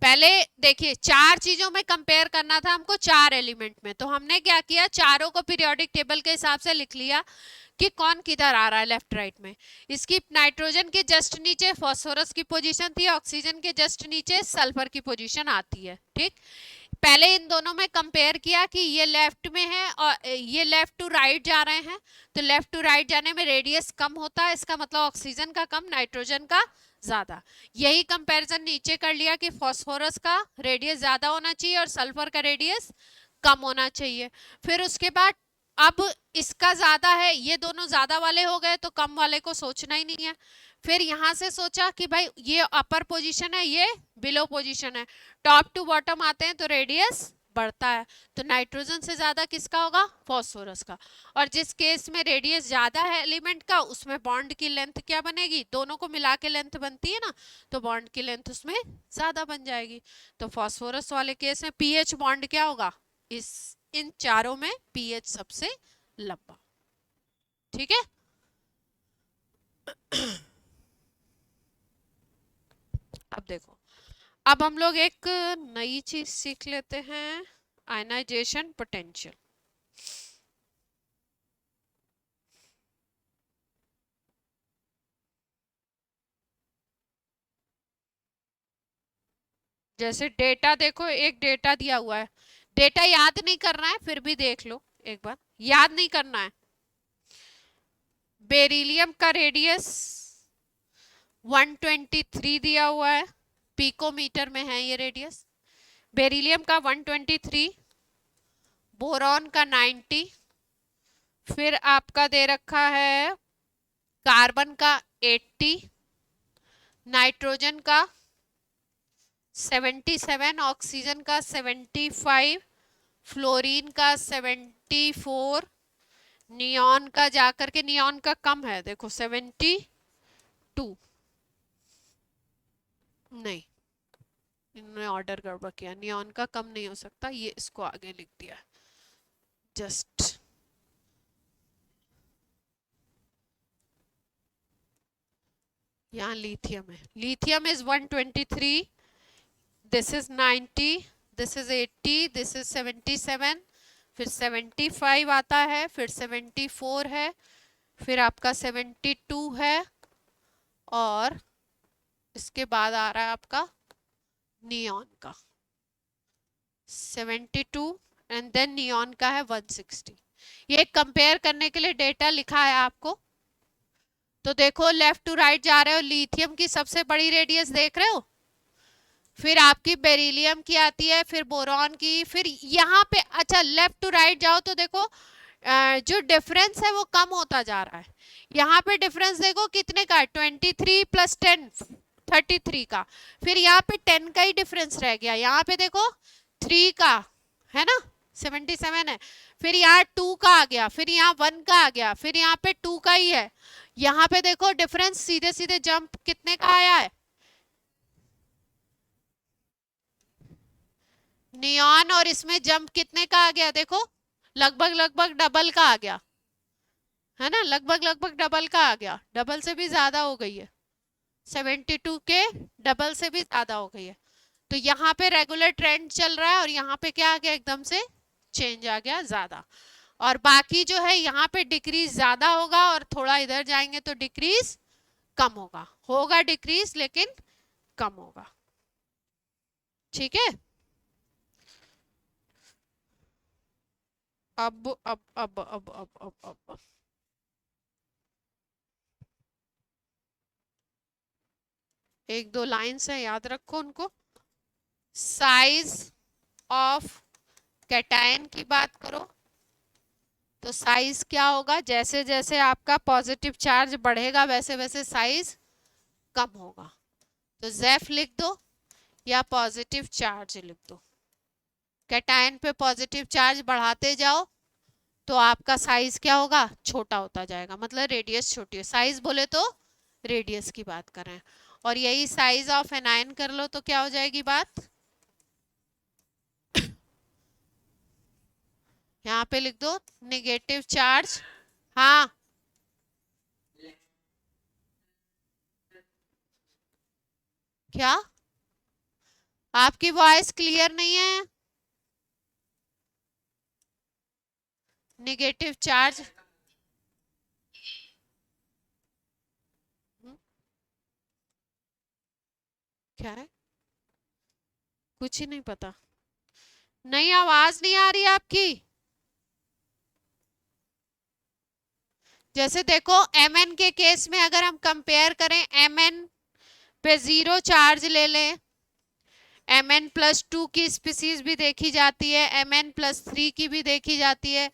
पहले देखिए चार चीजों में कंपेयर करना था हमको, चार एलिमेंट में। तो हमने क्या किया, चारों को पीरियोडिक टेबल के हिसाब से लिख लिया कि कौन किधर आ रहा है लेफ्ट राइट में। इसकी नाइट्रोजन के जस्ट नीचे फास्फोरस की पोजीशन थी, ऑक्सीजन के जस्ट नीचे सल्फर की पोजीशन आती है। ठीक, पहले इन दोनों में कंपेयर किया कि ये लेफ्ट में है और ये लेफ्ट टू राइट जा रहे हैं, तो लेफ्ट टू राइट जाने में रेडियस कम होता है, इसका मतलब ऑक्सीजन का कम, नाइट्रोजन का ज्यादा। यही कंपैरिजन नीचे कर लिया कि फास्फोरस का रेडियस ज्यादा होना चाहिए और सल्फर का रेडियस कम होना चाहिए। फिर उसके बाद अब इसका ज्यादा है, ये दोनों ज्यादा वाले हो गए तो कम वाले को सोचना ही नहीं है। फिर यहां से सोचा कि भाई ये अपर पोजीशन है, ये बिलो पोजीशन है, टॉप टू बॉटम आते हैं तो रेडियस बढ़ता है, तो नाइट्रोजन से ज्यादा किसका होगा? फास्फोरस का। और जिस केस में रेडियस ज्यादा है एलिमेंट का, उसमें बॉन्ड की लेंथ क्या बनेगी? दोनों को मिला के लेंथ बनती है ना, तो बॉन्ड की लेंथ उसमें ज्यादा बन जाएगी। तो फास्फोरस वाले केस में पीएच बॉन्ड क्या होगा? इन चारों में पीएच सबसे लंबा। ठीक है, अब देखो, अब हम लोग एक नई चीज सीख लेते हैं, आयनाइजेशन पोटेंशियल। जैसे डेटा देखो, एक डेटा दिया हुआ है, डेटा याद नहीं करना है, फिर भी देख लो एक बार, याद नहीं करना है। बेरिलियम का रेडियस 123 दिया हुआ है, पिकोमीटर में है ये रेडियस। बेरिलियम का 123, बोरॉन का 90, फिर आपका दे रखा है कार्बन का 80, नाइट्रोजन का 77, ऑक्सीजन का 75, फ्लोरीन का 74, नियॉन का जाकर के, नियॉन का कम है देखो 72, नहीं इन्होंने ऑर्डर गड़बड़ किया, नियॉन का कम नहीं हो सकता, ये इसको आगे लिख दिया जस्ट। यहाँ लिथियम है, lithium is 123, this is 90, this is 80, this is 77, फिर 75 आता है, फिर 74 है, फिर आपका 72 है, और इसके बाद आ रहा है आपका नियॉन का 72, एंड देन नियॉन का है 160। ये कंपेयर करने के लिए डेटा लिखा है आपको। तो देखो लेफ्ट टू राइट जा रहे हो, लिथियम की सबसे बड़ी रेडियस देख रहे हो, फिर आपकी बेरिलियम की आती है, फिर बोरॉन की, फिर यहाँ पे अच्छा लेफ्ट टू राइट जाओ तो देखो जो डिफरेंस है वो कम होता जा रहा है। यहाँ पे डिफरेंस देखो कितने का है, 23 प्लस 10 33 का, फिर यहाँ पे 10 का ही डिफरेंस रह गया, यहाँ पे देखो 3 का है ना, 77 है, फिर यहाँ 2 का आ गया, फिर यहाँ 1 का आ गया, फिर यहाँ पे 2 का ही है। यहाँ पे देखो डिफरेंस सीधे सीधे जंप कितने का आया है, नियॉन और इसमें जंप कितने का आ गया, देखो लगभग लगभग डबल का आ गया है ना, लगभग लगभग डबल का आ गया, डबल से भी ज्यादा हो गई है, 72 के डबल से भी ज्यादा हो गई है। तो यहाँ पे रेगुलर ट्रेंड चल रहा है और यहाँ पे क्या आ गया, एकदम से चेंज आ गया ज्यादा। और बाकी जो है यहाँ पे डिक्रीज ज्यादा होगा और थोड़ा इधर जाएंगे तो डिक्रीज कम होगा, होगा डिक्रीज लेकिन कम होगा। ठीक है, अब एक दो लाइन्स है, याद रखो उनको। साइज ऑफ कैटायन की बात करो तो साइज क्या होगा, जैसे जैसे आपका पॉजिटिव चार्ज बढ़ेगा वैसे वैसे साइज कम होगा। तो जेफ लिख दो या पॉजिटिव चार्ज लिख दो, कैटायन पे पॉजिटिव चार्ज बढ़ाते जाओ तो आपका साइज क्या होगा, छोटा होता जाएगा, मतलब रेडियस छोटी है, साइज बोले तो रेडियस की बात कर रहे हैं। और यही साइज ऑफ एनायन कर लो तो क्या हो जाएगी बात, यहाँ पे लिख दो नेगेटिव चार्ज। हाँ क्या आपकी वॉइस क्लियर नहीं है? नेगेटिव चार्ज क्या है, कुछ ही नहीं पता। नहीं, आवाज नहीं आ रही आपकी। जैसे देखो mn के केस में अगर हम कंपेयर करें, mn पे 0 चार्ज ले लें, Mn+2 की स्पीसीज भी देखी जाती है, Mn+3 की भी देखी जाती है,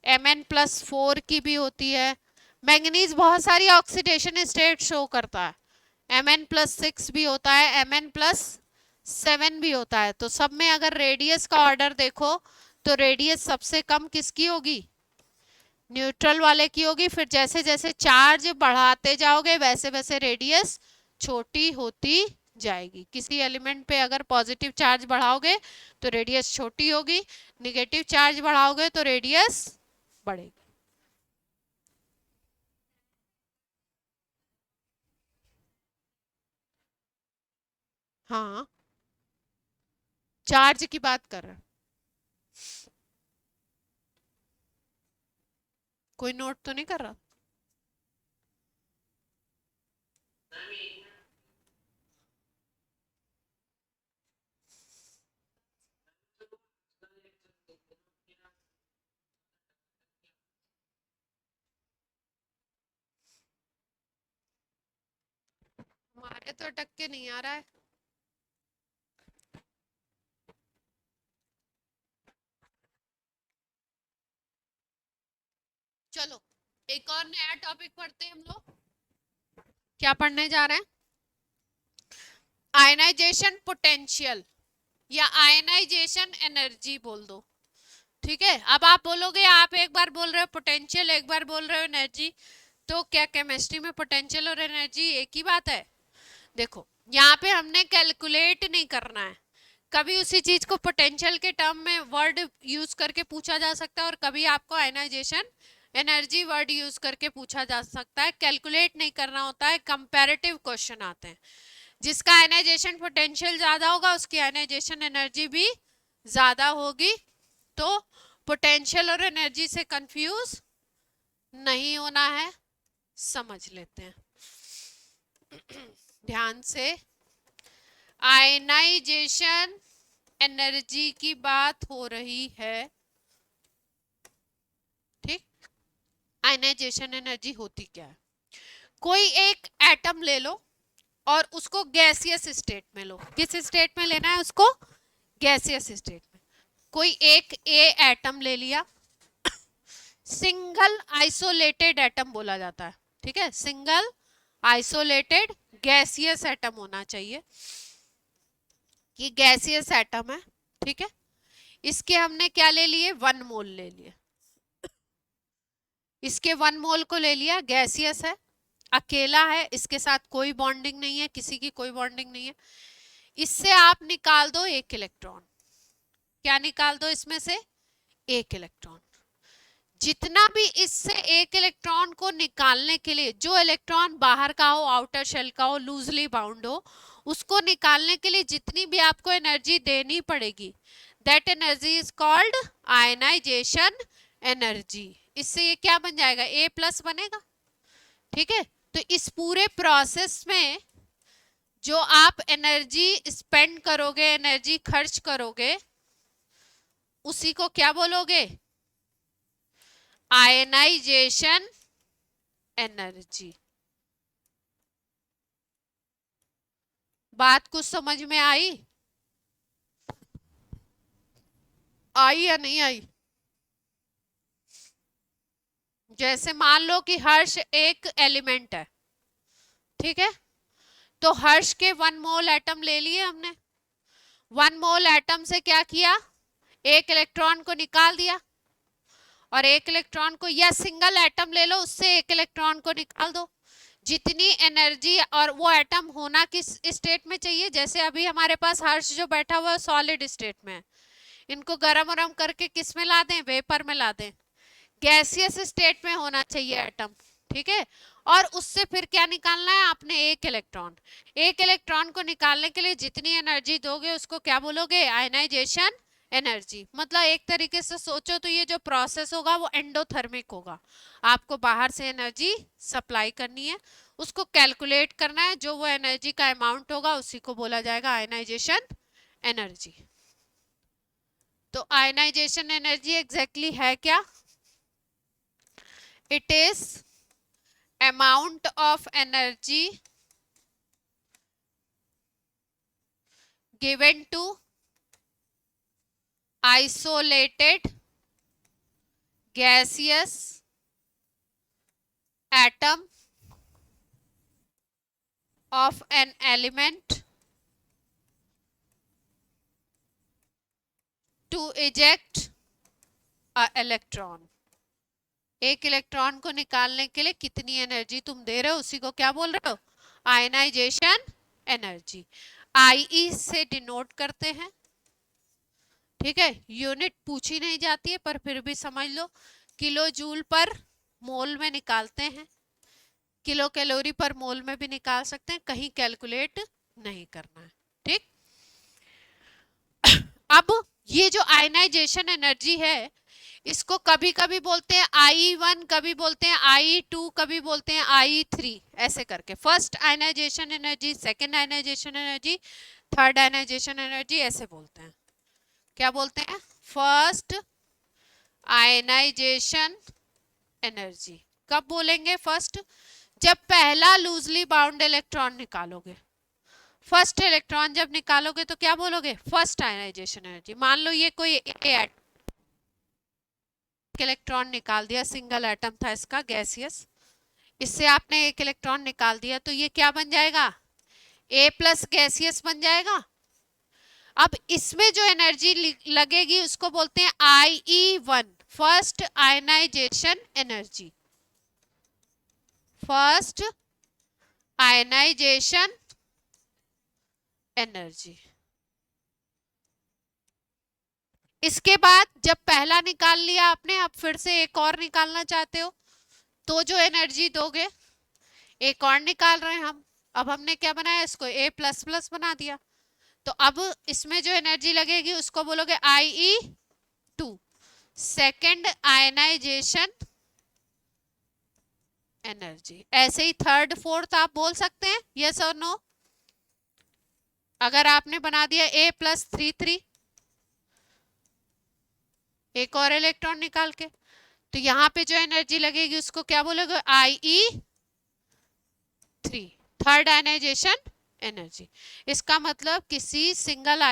Mn+4 की भी होती है। मैंगनीज बहुत सारी ऑक्सीडेशन स्टेट शो करता है, Mn+6 भी होता है, Mn+7 भी होता है। तो सब में अगर रेडियस का ऑर्डर देखो तो रेडियस सबसे कम किसकी होगी, न्यूट्रल वाले की होगी। फिर जैसे जैसे चार्ज बढ़ाते जाओगे वैसे वैसे रेडियस छोटी होती जाएगी। किसी एलिमेंट पे अगर पॉजिटिव चार्ज बढ़ाओगे तो रेडियस छोटी होगी, निगेटिव चार्ज बढ़ाओगे तो रेडियस बढ़ेगी। हाँ चार्ज की बात कर रहे हैं, कोई नोट तो नहीं कर रहा? हमारे तो अटक के नहीं आ रहा है। चलो एक और नया टॉपिक पढ़ते हैं हम लोग। क्या पढ़ने जा रहे हैं? आयनाइजेशन पोटेंशियल या आयनाइजेशन एनर्जी बोल दो, ठीक है। अब आप बोलोगे, आप एक बार बोल रहे हो पोटेंशियल, एक बार बोल रहे हो एनर्जी, तो क्या केमिस्ट्री में पोटेंशियल और एनर्जी एक ही बात है? देखो यहाँ पे हमने कैलकुलेट नहीं करना है। कभी उसी चीज को पोटेंशियल के टर्म में वर्ड यूज करके पूछा जा सकता है और कभी आपको आयनाइजेशन एनर्जी वर्ड यूज करके पूछा जा सकता है। कैलकुलेट नहीं करना होता है, कंपैरेटिव क्वेश्चन आते हैं। जिसका आयनाइजेशन पोटेंशियल ज्यादा होगा उसकी आयनाइजेशन एनर्जी भी ज्यादा होगी। तो पोटेंशियल और एनर्जी से कंफ्यूज नहीं होना है, समझ लेते हैं ध्यान से। आयनाइजेशन एनर्जी की बात हो रही है, ठीक। आयनाइजेशन एनर्जी होती क्या है? कोई एक एटम ले लो और उसको गैसियस स्टेट में लो। किस स्टेट में लेना है उसको? गैसियस स्टेट में। कोई एक ए एटम ले लिया, सिंगल आइसोलेटेड एटम बोला जाता है, ठीक है। सिंगल आइसोलेटेड गैसियस एटम होना चाहिए कि गैसियस एटम है, ठीक है। इसके हमने क्या ले लिए, 1 मोल ले लिए। इसके 1 मोल को ले लिया, गैसियस है, अकेला है, इसके साथ कोई बॉन्डिंग नहीं है, किसी की कोई बॉन्डिंग नहीं है। इससे आप निकाल दो एक इलेक्ट्रॉन। क्या निकाल दो इसमें से? एक इलेक्ट्रॉन। जितना भी इससे एक इलेक्ट्रॉन को निकालने के लिए, जो इलेक्ट्रॉन बाहर का हो, आउटर शेल का हो, लूजली बाउंड हो, उसको निकालने के लिए जितनी भी आपको एनर्जी देनी पड़ेगी, that energy is called ionization energy. इससे ये क्या बन जाएगा, A+ बनेगा, ठीक है। तो इस पूरे प्रोसेस में जो आप एनर्जी स्पेंड करोगे, एनर्जी खर्च करोगे, उसी को क्या बोलोगे, आयनाइजेशन एनर्जी। बात कुछ समझ में आई? आई या नहीं आई? जैसे मान लो कि हर्ष एक एलिमेंट है, ठीक है। तो हर्ष के 1 मोल एटम ले लिए हमने। 1 मोल एटम से क्या किया, एक इलेक्ट्रॉन को निकाल दिया, और एक इलेक्ट्रॉन को, या सिंगल एटम ले लो उससे एक इलेक्ट्रॉन को निकाल दो। जितनी एनर्जी, और वो एटम होना किस स्टेट में चाहिए, जैसे अभी हमारे पास हर्ष जो बैठा हुआ है सॉलिड स्टेट में है, इनको गरम वरम करके किस में ला दें, वेपर में ला दें, गैसियस स्टेट में होना चाहिए एटम, ठीक है। और उससे फिर क्या निकालना है आपने, एक इलेक्ट्रॉन। एक इलेक्ट्रॉन को निकालने के लिए जितनी एनर्जी दोगे उसको क्या बोलोगे, आयनाइजेशन एनर्जी। मतलब एक तरीके से सोचो तो ये जो प्रोसेस होगा वो एंडोथर्मिक होगा, आपको बाहर से एनर्जी सप्लाई करनी है, उसको कैलकुलेट करना है, जो वो एनर्जी का अमाउंट होगा उसी को बोला जाएगा आयनाइजेशन एनर्जी। तो आयनाइजेशन एनर्जी एग्जैक्टली है क्या, it is amount of energy given to isolated gaseous atom of an element to eject a electron। एक इलेक्ट्रॉन को निकालने के लिए कितनी एनर्जी तुम दे रहे हो उसी को क्या बोल रहे हो, आयनाइजेशन एनर्जी। आईई से डिनोट करते हैं, ठीक है। यूनिट पूछी नहीं जाती है पर फिर भी समझ लो, किलो जूल पर मोल में निकालते हैं, किलो कैलोरी पर मोल में भी निकाल सकते हैं, कहीं कैलकुलेट नहीं करना है, ठीक। अब ये जो आयनाइजेशन एनर्जी है इसको कभी कभी बोलते हैं I1, कभी बोलते हैं I2, कभी बोलते हैं I3, ऐसे करके first ionization energy, second ionization energy, third ionization energy, ऐसे बोलते हैं। क्या बोलते हैं, फर्स्ट आयनाइजेशन एनर्जी। कब बोलेंगे फर्स्ट, जब पहला लूजली बाउंड इलेक्ट्रॉन निकालोगे, फर्स्ट इलेक्ट्रॉन जब निकालोगे तो क्या बोलोगे, फर्स्ट आयनाइजेशन एनर्जी। मान लो ये कोई इलेक्ट्रॉन निकाल दिया, सिंगल एटम था इसका गैसियस, इससे आपने एक इलेक्ट्रॉन निकाल दिया तो ये क्या बन जाएगा, A प्लस गैसियस बन जाएगा। अब इसमें जो एनर्जी लगेगी उसको बोलते हैं IE1, first ionization energy, first ionization energy. इसके बाद जब पहला निकाल लिया आपने, अब फिर से एक और निकालना चाहते हो तो जो एनर्जी दोगे, एक और निकाल रहे हैं हम, अब हमने क्या बनाया, इसको A प्लस प्लस बना दिया, तो अब इसमें जो एनर्जी लगेगी उसको बोलोगे IE2, सेकेंड आयनाइजेशन एनर्जी। ऐसे ही थर्ड फोर्थ आप बोल सकते हैं, यस और नो। अगर आपने बना दिया A प्लस 3 एक और इलेक्ट्रॉन निकाल के, तो यहाँ पे जो एनर्जी लगेगी उसको क्या बोलोगे, IE3, थर्ड आयनाइजेशन एनर्जी। इसका मतलब किसी सिंगल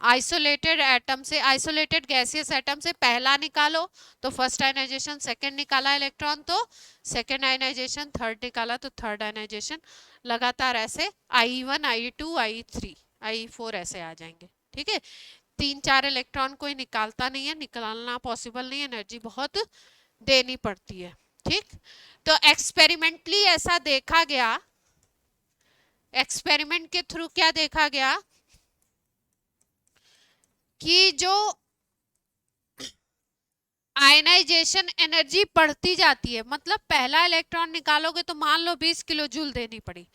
आइसोलेटेड एटम से, आइसोलेटेड गैसियस एटम से पहला निकालो तो फर्स्ट आयनाइजेशन, सेकंड निकाला इलेक्ट्रॉन तो सेकंड आयनाइजेशन, थर्ड निकाला तो थर्ड आयनाइजेशन, लगातार ऐसे IE1, IE2, IE3, IE4 ऐसे आ जाएंगे, ठीक है। 3-4 इलेक्ट्रॉन कोई निकालता नहीं है, निकालना पॉसिबल नहीं है, एनर्जी बहुत देनी पड़ती है, ठीक। तो एक्सपेरिमेंटली ऐसा देखा गया, एक्सपेरिमेंट के थ्रू क्या देखा गया कि जो आयनाइजेशन एनर्जी बढ़ती जाती है, मतलब पहला इलेक्ट्रॉन निकालोगे तो मान लो 20 किलो जूल देनी पड़ी,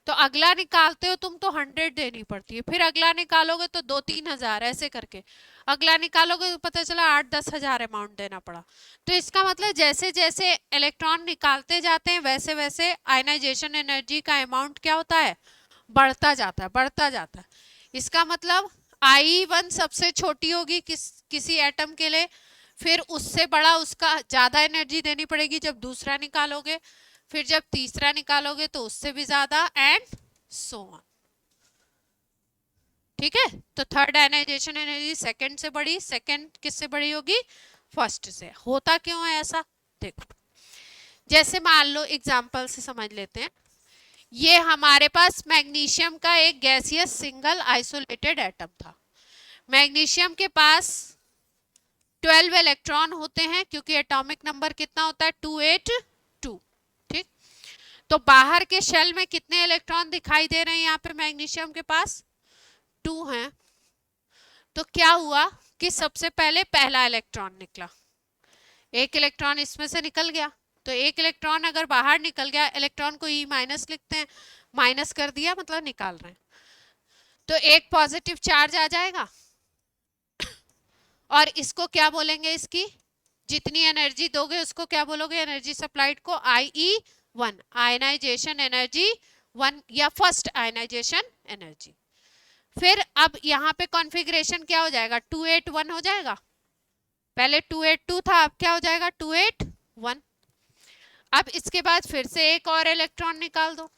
तो अगला निकालते हो तुम तो 100 देनी पड़ती है, फिर अगला निकालोगे तो 2-3 हजार, ऐसे करके अगला निकालोगे तो पता चला 8-10 हजार अमाउंट देना पड़ा। तो इसका मतलब जैसे जैसे इलेक्ट्रॉन निकालते जाते हैं वैसे वैसे आयनाइजेशन एनर्जी का अमाउंट क्या होता है, बढ़ता जाता है, बढ़ता जाता है। इसका मतलब I1 सबसे छोटी होगी किसी एटम के लिए, फिर उससे बड़ा उसका ज्यादा एनर्जी देनी पड़ेगी जब दूसरा निकालोगे, फिर जब तीसरा निकालोगे तो उससे भी ज्यादा, एंड सो ऑन, ठीक है। तो थर्ड आयनाइजेशन एनर्जी सेकंड से बड़ी, सेकंड किससे बड़ी होगी, फर्स्ट से। होता क्यों है ऐसा, देखो जैसे मान लो एग्जांपल से समझ लेते हैं, ये हमारे पास मैग्नीशियम का एक गैसियस सिंगल आइसोलेटेड एटम था। मैग्नीशियम के पास 12 इलेक्ट्रॉन होते हैं क्योंकि एटॉमिक नंबर कितना होता है, 282, तो बाहर के शेल में कितने इलेक्ट्रॉन दिखाई दे रहे हैं यहाँ पे मैग्नीशियम के पास? 2 हैं। तो क्या हुआ कि सबसे पहले पहला इलेक्ट्रॉन निकला, एक इलेक्ट्रॉन इसमें से निकल गया। तो एक इलेक्ट्रॉन अगर बाहर निकल गया, इलेक्ट्रॉन को ई माइनस लिखते हैं, माइनस कर दिया मतलब निकाल रहे हैं, तो एक पॉजिटिव चार्ज आ जाएगा। और इसको क्या बोलेंगे, इसकी जितनी एनर्जी दोगे उसको क्या बोलोगे, एनर्जी सप्लाइड को IE1, आयनाइजेशन एनर्जी 1 या फर्स्ट आयनाइजेशन एनर्जी। फिर अब यहाँ पे कॉन्फ़िगरेशन क्या हो जाएगा, 281 हो जाएगा। पहले 282 था, अब क्या हो जाएगा 281। अब इसके बाद फिर से एक और इलेक्ट्रॉन निकाल दो,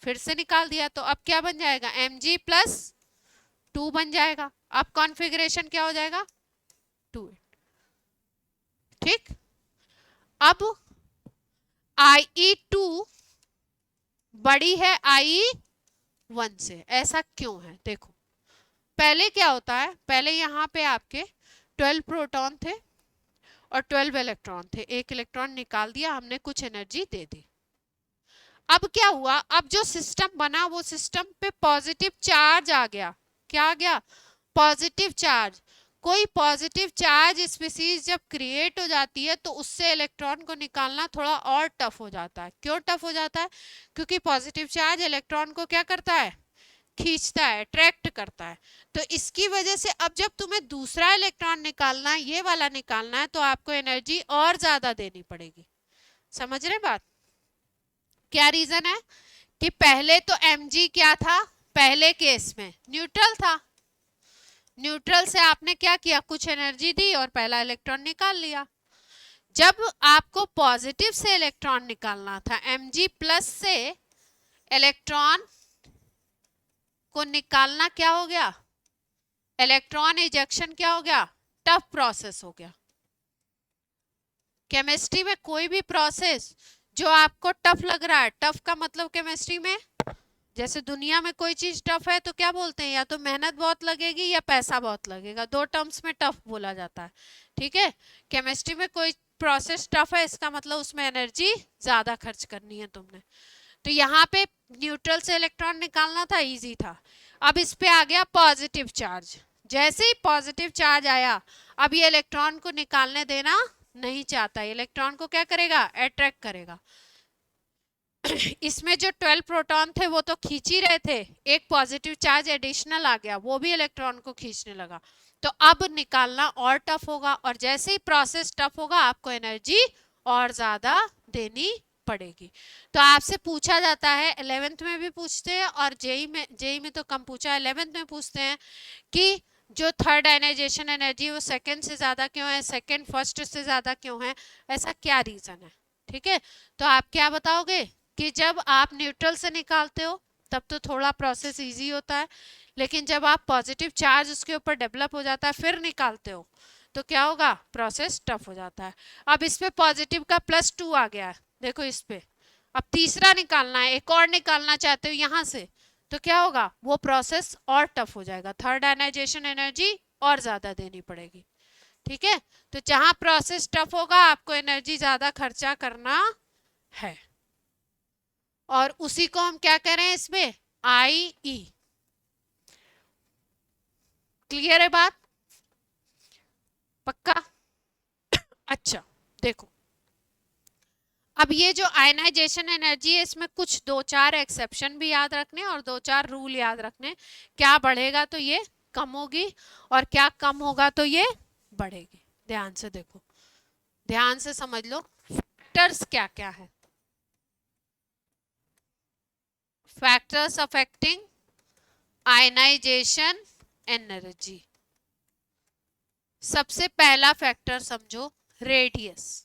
फिर से निकाल दिया, तो अब क्या बन जाएगा, Mg+2 बन जाएगा। अब कॉन्फ़िगरेशन क्या हो जाएगा 2। ठीक, अब IE2 बड़ी है IE1 से, ऐसा क्यों है? देखो पहले क्या होता है, पहले यहाँ पे आपके 12 प्रोटॉन थे और 12 इलेक्ट्रॉन थे, एक इलेक्ट्रॉन निकाल दिया हमने, कुछ एनर्जी दे दी। अब क्या हुआ, अब जो सिस्टम बना वो सिस्टम पे पॉजिटिव चार्ज आ गया। क्या आ गया, पॉजिटिव चार्ज। कोई पॉजिटिव चार्ज स्पीसीज जब क्रिएट हो जाती है तो उससे इलेक्ट्रॉन को निकालना थोड़ा और टफ हो जाता है। क्यों टफ हो जाता है, क्योंकि पॉजिटिव चार्ज इलेक्ट्रॉन को क्या करता है, खींचता है, अट्रैक्ट करता है। तो इसकी वजह से अब जब तुम्हें दूसरा इलेक्ट्रॉन निकालना है, ये वाला निकालना है, तो आपको एनर्जी और ज्यादा देनी पड़ेगी। समझ रहे बात? क्या रीजन है कि पहले तो Mg क्या था, पहले केस में न्यूट्रल था, न्यूट्रल से आपने क्या किया, कुछ एनर्जी दी और पहला इलेक्ट्रॉन निकाल लिया। जब आपको पॉजिटिव से इलेक्ट्रॉन निकालना था, Mg+ से इलेक्ट्रॉन को निकालना क्या हो गया, इलेक्ट्रॉन इजेक्शन क्या हो गया, टफ प्रोसेस हो गया। केमिस्ट्री में कोई भी प्रोसेस जो आपको टफ लग रहा है, टफ का मतलब केमिस्ट्री में, जैसे दुनिया में कोई चीज टफ है तो क्या बोलते हैं, या तो मेहनत बहुत लगेगी या पैसा बहुत लगेगा, दो टर्म्स में टफ बोला जाता है। ठीक है, केमिस्ट्री में कोई प्रोसेस टफ है, इसका मतलब उसमें एनर्जी ज्यादा खर्च करनी है तुमने। तो यहाँ पे न्यूट्रल से इलेक्ट्रॉन निकालना था, इजी था। अब इस पे आ गया पॉजिटिव चार्ज, जैसे ही पॉजिटिव चार्ज आया, अब ये इलेक्ट्रॉन को निकालने देना नहीं चाहता, इलेक्ट्रॉन को क्या करेगा, अट्रैक्ट करेगा। इसमें जो 12 प्रोटॉन थे वो तो खींच ही रहे थे, एक पॉजिटिव चार्ज एडिशनल आ गया, वो भी इलेक्ट्रॉन को खींचने लगा। तो अब निकालना और टफ होगा, और जैसे ही प्रोसेस टफ होगा आपको एनर्जी और ज्यादा देनी पड़ेगी। तो आपसे पूछा जाता है, 11th में भी पूछते हैं और जेई में तो कम पूछा है, 11th में पूछते हैं कि जो थर्ड आयनाइजेशन एनर्जी वो सेकंड से ज्यादा क्यों है, सेकंड फर्स्ट से ज्यादा क्यों है, ऐसा क्या रीजन है। ठीक है, तो आप क्या बताओगे कि जब आप न्यूट्रल से निकालते हो तब तो थोड़ा प्रोसेस इजी होता है, लेकिन जब आप पॉजिटिव चार्ज उसके ऊपर डेवलप हो जाता है फिर निकालते हो तो क्या होगा, प्रोसेस टफ हो जाता है। अब इस पे पॉजिटिव का +2 आ गया है, देखो इस पे अब तीसरा निकालना है, एक और निकालना चाहते हो यहाँ से, तो क्या होगा, वो प्रोसेस और टफ हो जाएगा, थर्ड आयनाइजेशन एनर्जी और ज्यादा देनी पड़ेगी। ठीक है, तो जहां प्रोसेस टफ होगा आपको एनर्जी ज्यादा खर्चा करना है, और उसी को हम क्या कह रहे हैं इसमें, IE। क्लियर है बात, पक्का? अच्छा देखो, अब ये जो आयनाइजेशन एनर्जी है इसमें कुछ 2-4 एक्सेप्शन भी याद रखने और 2-4 रूल याद रखने। क्या बढ़ेगा तो ये कम होगी और क्या कम होगा तो ये बढ़ेगी। ध्यान से देखो, ध्यान से समझ लो फैक्टर्स क्या क्या है। फैक्टर्स अफेक्टिंग आयनाइजेशन एनर्जी, सबसे पहला फैक्टर समझो रेडियस।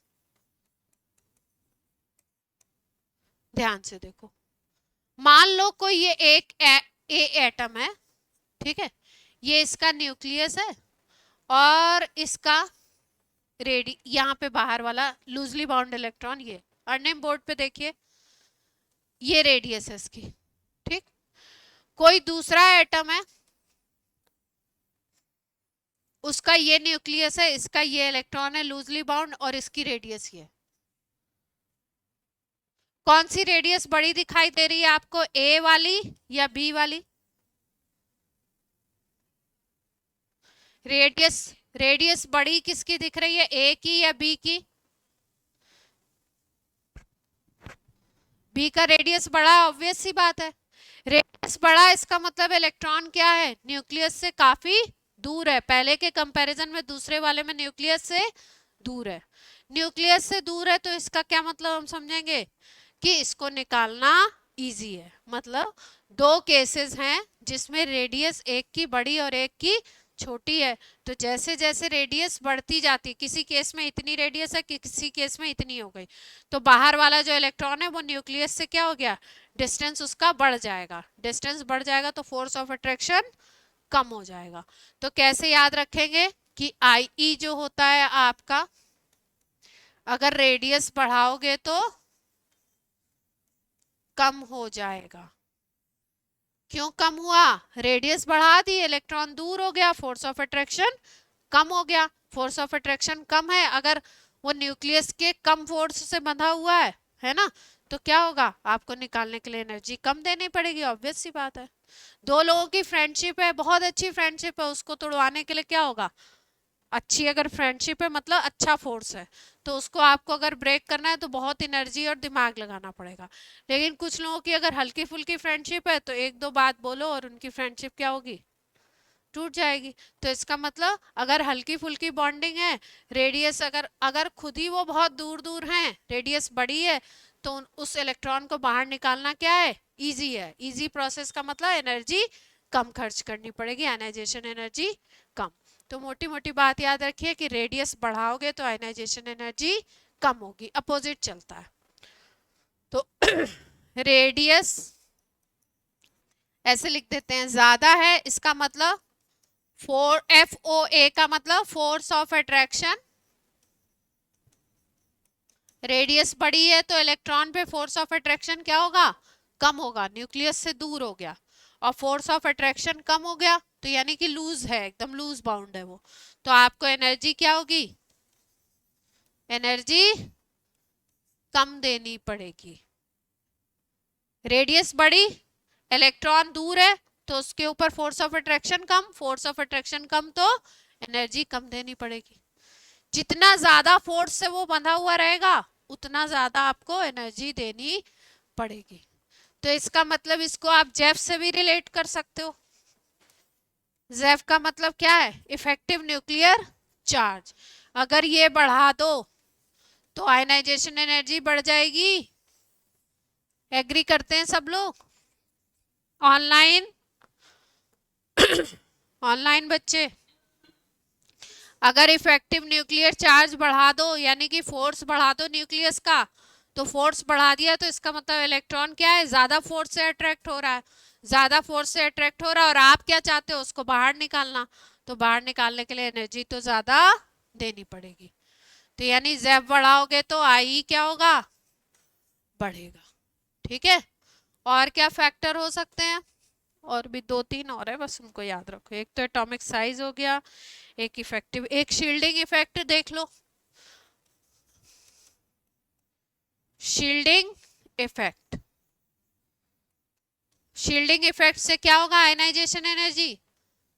ध्यान से देखो, मान लो कोई ये एक ए एटम है, ठीक है, ये इसका न्यूक्लियस है और इसका यहाँ पे बाहर वाला लूजली बाउंड इलेक्ट्रॉन, ये अर्नेम बोर्ड पे देखिए, ये रेडियस है इसकी। ठीक, कोई दूसरा एटम है, उसका ये न्यूक्लियस है, इसका ये इलेक्ट्रॉन है लूजली बाउंड और इसकी रेडियस ये। कौन सी रेडियस बड़ी दिखाई दे रही है आपको, ए वाली या बी वाली? रेडियस रेडियस बड़ी किसकी दिख रही है, ए की या बी की? बी का रेडियस बड़ा, ऑब्वियस सी बात है। रेडियस बड़ा इसका मतलब इलेक्ट्रॉन क्या है, न्यूक्लियस से काफी दूर है, पहले के कंपैरिजन में दूसरे वाले में न्यूक्लियस से दूर है। न्यूक्लियस से दूर है तो इसका क्या मतलब हम समझेंगे कि इसको निकालना इजी है। मतलब दो केसेस हैं जिसमें रेडियस एक की बड़ी और एक की छोटी है, तो जैसे जैसे रेडियस बढ़ती जाती है, किसी केस में इतनी रेडियस है कि किसी केस में इतनी हो गई, तो बाहर वाला जो इलेक्ट्रॉन है वो न्यूक्लियस से क्या हो गया, डिस्टेंस उसका बढ़ जाएगा। डिस्टेंस बढ़ जाएगा तो फोर्स ऑफ अट्रैक्शन कम हो जाएगा। तो कैसे याद रखेंगे कि आई जो होता है आपका, अगर रेडियस बढ़ाओगे तो कम हो जाएगा। क्यों कम हुआ, रेडियस बढ़ा दी, इलेक्ट्रॉन दूर हो गया, फोर्स ऑफ अट्रैक्शन कम हो गया। फोर्स ऑफ अट्रैक्शन कम है, अगर वो न्यूक्लियस के कम फोर्स से बंधा हुआ है ना, तो क्या होगा, आपको निकालने के लिए एनर्जी कम देनी पड़ेगी, ऑब्वियस सी बात है। दो लोगों की फ्रेंडशिप है, बहुत अच्छी फ्रेंडशिप है, उसको तोड़वाने के लिए क्या होगा, अच्छी अगर फ्रेंडशिप है मतलब अच्छा फोर्स है, तो उसको आपको अगर ब्रेक करना है तो बहुत एनर्जी और दिमाग लगाना पड़ेगा। लेकिन कुछ लोगों की अगर हल्की फुल्की फ्रेंडशिप है तो एक दो बात बोलो और उनकी फ्रेंडशिप क्या होगी, टूट जाएगी। तो इसका मतलब अगर हल्की फुल्की बॉन्डिंग है, रेडियस अगर अगर खुद ही वो बहुत दूर दूर हैं, रेडियस बड़ी है, तो उस इलेक्ट्रॉन को बाहर निकालना क्या है, इजी है। इजी प्रोसेस का मतलब एनर्जी कम खर्च करनी पड़ेगी, आयनाइजेशन एनर्जी कम। तो मोटी मोटी बात याद रखिए कि रेडियस बढ़ाओगे तो आयनाइजेशन एनर्जी कम होगी, अपोजिट चलता है। तो रेडियस ऐसे लिख देते हैं, ज्यादा है इसका मतलब FOA का मतलब फोर्स ऑफ अट्रैक्शन, रेडियस बड़ी है तो इलेक्ट्रॉन पे फोर्स ऑफ अट्रैक्शन क्या होगा, कम होगा, न्यूक्लियस से दूर हो गया, और फोर्स ऑफ अट्रैक्शन कम हो गया तो यानी कि लूज है, एकदम लूज बाउंड है वो, तो आपको एनर्जी क्या होगी, एनर्जी कम देनी पड़ेगी। रेडियस बड़ी, इलेक्ट्रॉन दूर है, तो उसके ऊपर फोर्स ऑफ अट्रैक्शन कम, फोर्स ऑफ अट्रैक्शन कम तो एनर्जी कम देनी पड़ेगी। जितना ज्यादा फोर्स से वो बंधा हुआ रहेगा उतना ज्यादा आपको एनर्जी देनी पड़ेगी। तो इसका मतलब इसको आप जेफ से भी रिलेट कर सकते हो। जेफ का मतलब क्या है, इफेक्टिव न्यूक्लियर चार्ज। अगर ये बढ़ा दो तो आयनाइजेशन एनर्जी बढ़ जाएगी, एग्री करते हैं सब लोग? ऑनलाइन ऑनलाइन बच्चे, अगर इफेक्टिव न्यूक्लियर चार्ज बढ़ा दो यानी कि फोर्स बढ़ा दो न्यूक्लियस का, तो फोर्स बढ़ा दिया तो इसका मतलब इलेक्ट्रॉन क्या है, ज्यादा फोर्स से अट्रैक्ट हो रहा है, ज्यादा फोर्स से अट्रैक्ट हो रहा है, और आप क्या चाहते हो, उसको बाहर निकालना, तो बाहर निकालने के लिए एनर्जी तो ज्यादा देनी पड़ेगी। तो यानी जेफ बढ़ाओगे तो आई क्या होगा, बढ़ेगा। ठीक है, और क्या फैक्टर हो सकते हैं, और भी दो तीन और है, बस उनको याद रखो। एक तो एटॉमिक साइज हो गया, एक इफेक्टिव, एक शील्डिंग इफेक्ट देख लो, शील्डिंग इफेक्ट। शील्डिंग इफेक्ट से क्या होगा, आयनाइजेशन एनर्जी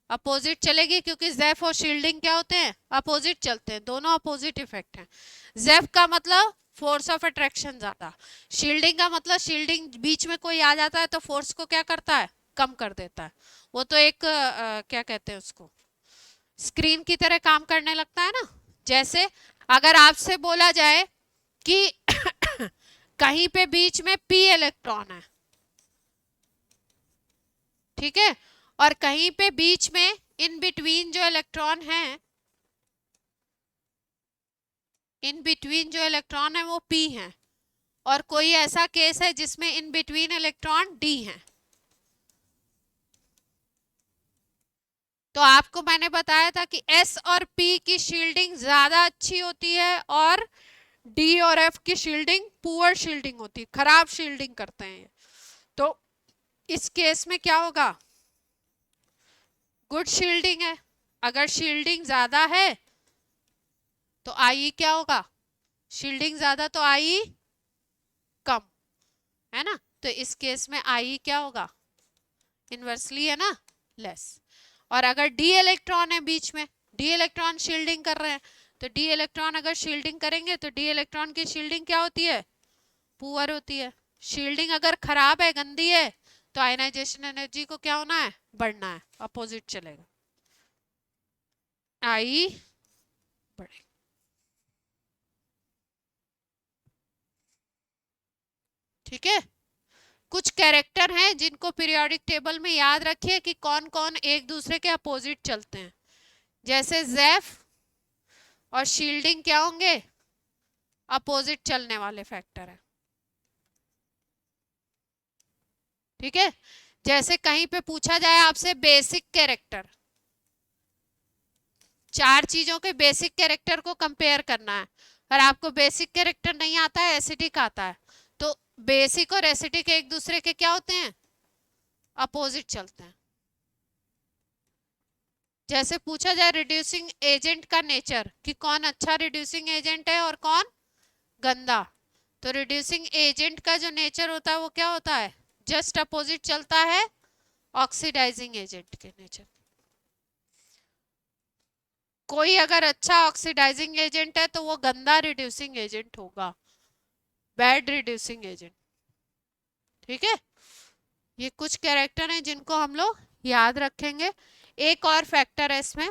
अपोजिट चलेगी, क्योंकि जेफ और शील्डिंग क्या होते हैं, अपोजिट चलते हैं, दोनों अपोजिट इफेक्ट हैं। जेफ का मतलब फोर्स ऑफ अट्रैक्शन ज्यादा, शील्डिंग का मतलब शील्डिंग बीच में कोई आ जाता है तो फोर्स को क्या करता है, कम कर देता है। वो तो एक क्या कहते हैं उसको, स्क्रीन की तरह काम करने लगता है ना। जैसे अगर आपसे बोला जाए कि कहीं पे बीच में p इलेक्ट्रॉन है, ठीक है, और कहीं पे बीच में इन बिटवीन जो इलेक्ट्रॉन है, इन बिटवीन जो इलेक्ट्रॉन है वो p है, और कोई ऐसा केस है जिसमें इन बिटवीन इलेक्ट्रॉन d है, तो आपको मैंने बताया था कि s और p की शील्डिंग ज्यादा अच्छी होती है और d और f की शील्डिंग पुअर शील्डिंग होती है, खराब शील्डिंग करते हैं। तो इस केस में क्या होगा, गुड शील्डिंग है। अगर शील्डिंग ज्यादा है तो आई क्या होगा, शील्डिंग ज्यादा तो आई कम। है ना। तो इस केस में आई क्या होगा, इनवर्सली है ना, लेस। और अगर डी इलेक्ट्रॉन है बीच में, डी इलेक्ट्रॉन शील्डिंग कर रहे हैं, तो डी इलेक्ट्रॉन अगर शील्डिंग करेंगे तो डी इलेक्ट्रॉन की शील्डिंग क्या होती है, पुअर होती है। शील्डिंग अगर खराब है, गंदी है, तो आयनाइजेशन एनर्जी को क्या होना है, बढ़ना है, अपोजिट चलेगा, आई बढ़े। ठीक है, कुछ कैरेक्टर हैं जिनको पीरियोडिक टेबल में याद रखिए कि कौन कौन एक दूसरे के अपोजिट चलते हैं। जैसे जेफ और शील्डिंग क्या होंगे, अपोजिट चलने वाले फैक्टर है। ठीक है, जैसे कहीं पे पूछा जाए आपसे बेसिक कैरेक्टर, चार चीजों के बेसिक कैरेक्टर को कंपेयर करना है, और आपको बेसिक कैरेक्टर नहीं आता है, एसिडिक आता है, तो बेसिक और एसिडिक एक दूसरे के क्या होते हैं, अपोजिट चलते हैं। जैसे पूछा जाए रिड्यूसिंग एजेंट का नेचर, कि कौन अच्छा रिड्यूसिंग एजेंट है और कौन गंदा, तो रिड्यूसिंग एजेंट का जो नेचर होता है वो क्या होता है, जस्ट अपोजिट चलता है ऑक्सीडाइजिंग एजेंट के नेचर। कोई अगर अच्छा ऑक्सीडाइजिंग एजेंट है तो वो गंदा रिड्यूसिंग एजेंट होगा, बैड रिड्यूसिंग एजेंट। ठीक है, ये कुछ कैरेक्टर हैं जिनको हम लोग याद रखेंगे। एक और फैक्टर है इसमें,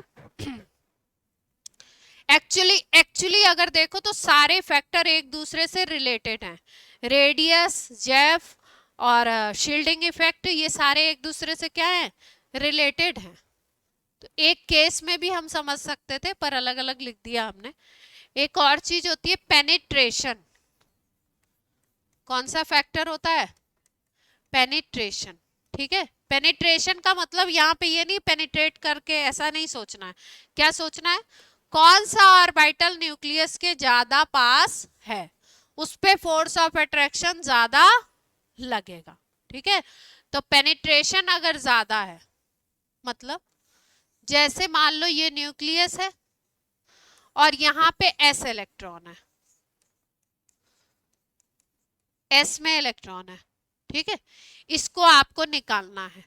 एक्चुअली अगर देखो तो सारे फैक्टर एक दूसरे से रिलेटेड हैं, रेडियस, जेफ और शील्डिंग इफेक्ट, ये सारे एक दूसरे से क्या है, रिलेटेड हैं। तो एक केस में भी हम समझ सकते थे पर अलग अलग लिख दिया हमने। एक और चीज होती है पेनिट्रेशन। कौन सा फैक्टर होता है, पेनिट्रेशन। ठीक है, पेनिट्रेशन का मतलब यहाँ पे ये नहीं पेनिट्रेट करके, ऐसा नहीं सोचना है। क्या सोचना है, कौन सा ऑर्बिटल न्यूक्लियस के ज्यादा पास है, उस पे फोर्स ऑफ अट्रैक्शन ज्यादा लगेगा। ठीक है, तो पेनिट्रेशन अगर ज्यादा है, मतलब जैसे मान लो ये न्यूक्लियस है और यहाँ पे एस इलेक्ट्रॉन है, एस में इलेक्ट्रॉन है। ठीक है, इसको आपको निकालना है।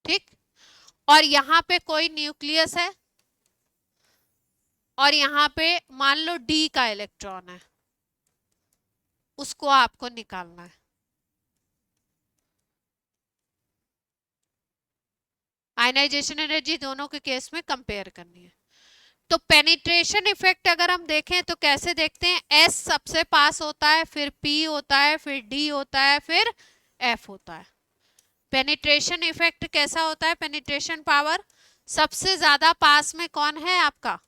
ठीक, और यहाँ पे कोई न्यूक्लियस है और यहाँ पे मान लो डी का इलेक्ट्रॉन है, उसको आपको निकालना है। आयनाइजेशन एनर्जी दोनों के केस में कंपेयर करनी है। तो पेनिट्रेशन इफेक्ट अगर हम देखें तो कैसे देखते हैं, एस सबसे पास होता है, फिर पी होता है, फिर डी होता है, फिर एफ होता है। पेनिट्रेशन इफेक्ट कैसा होता है, पेनिट्रेशन पावर सबसे ज्यादा पास में कौन है आपका,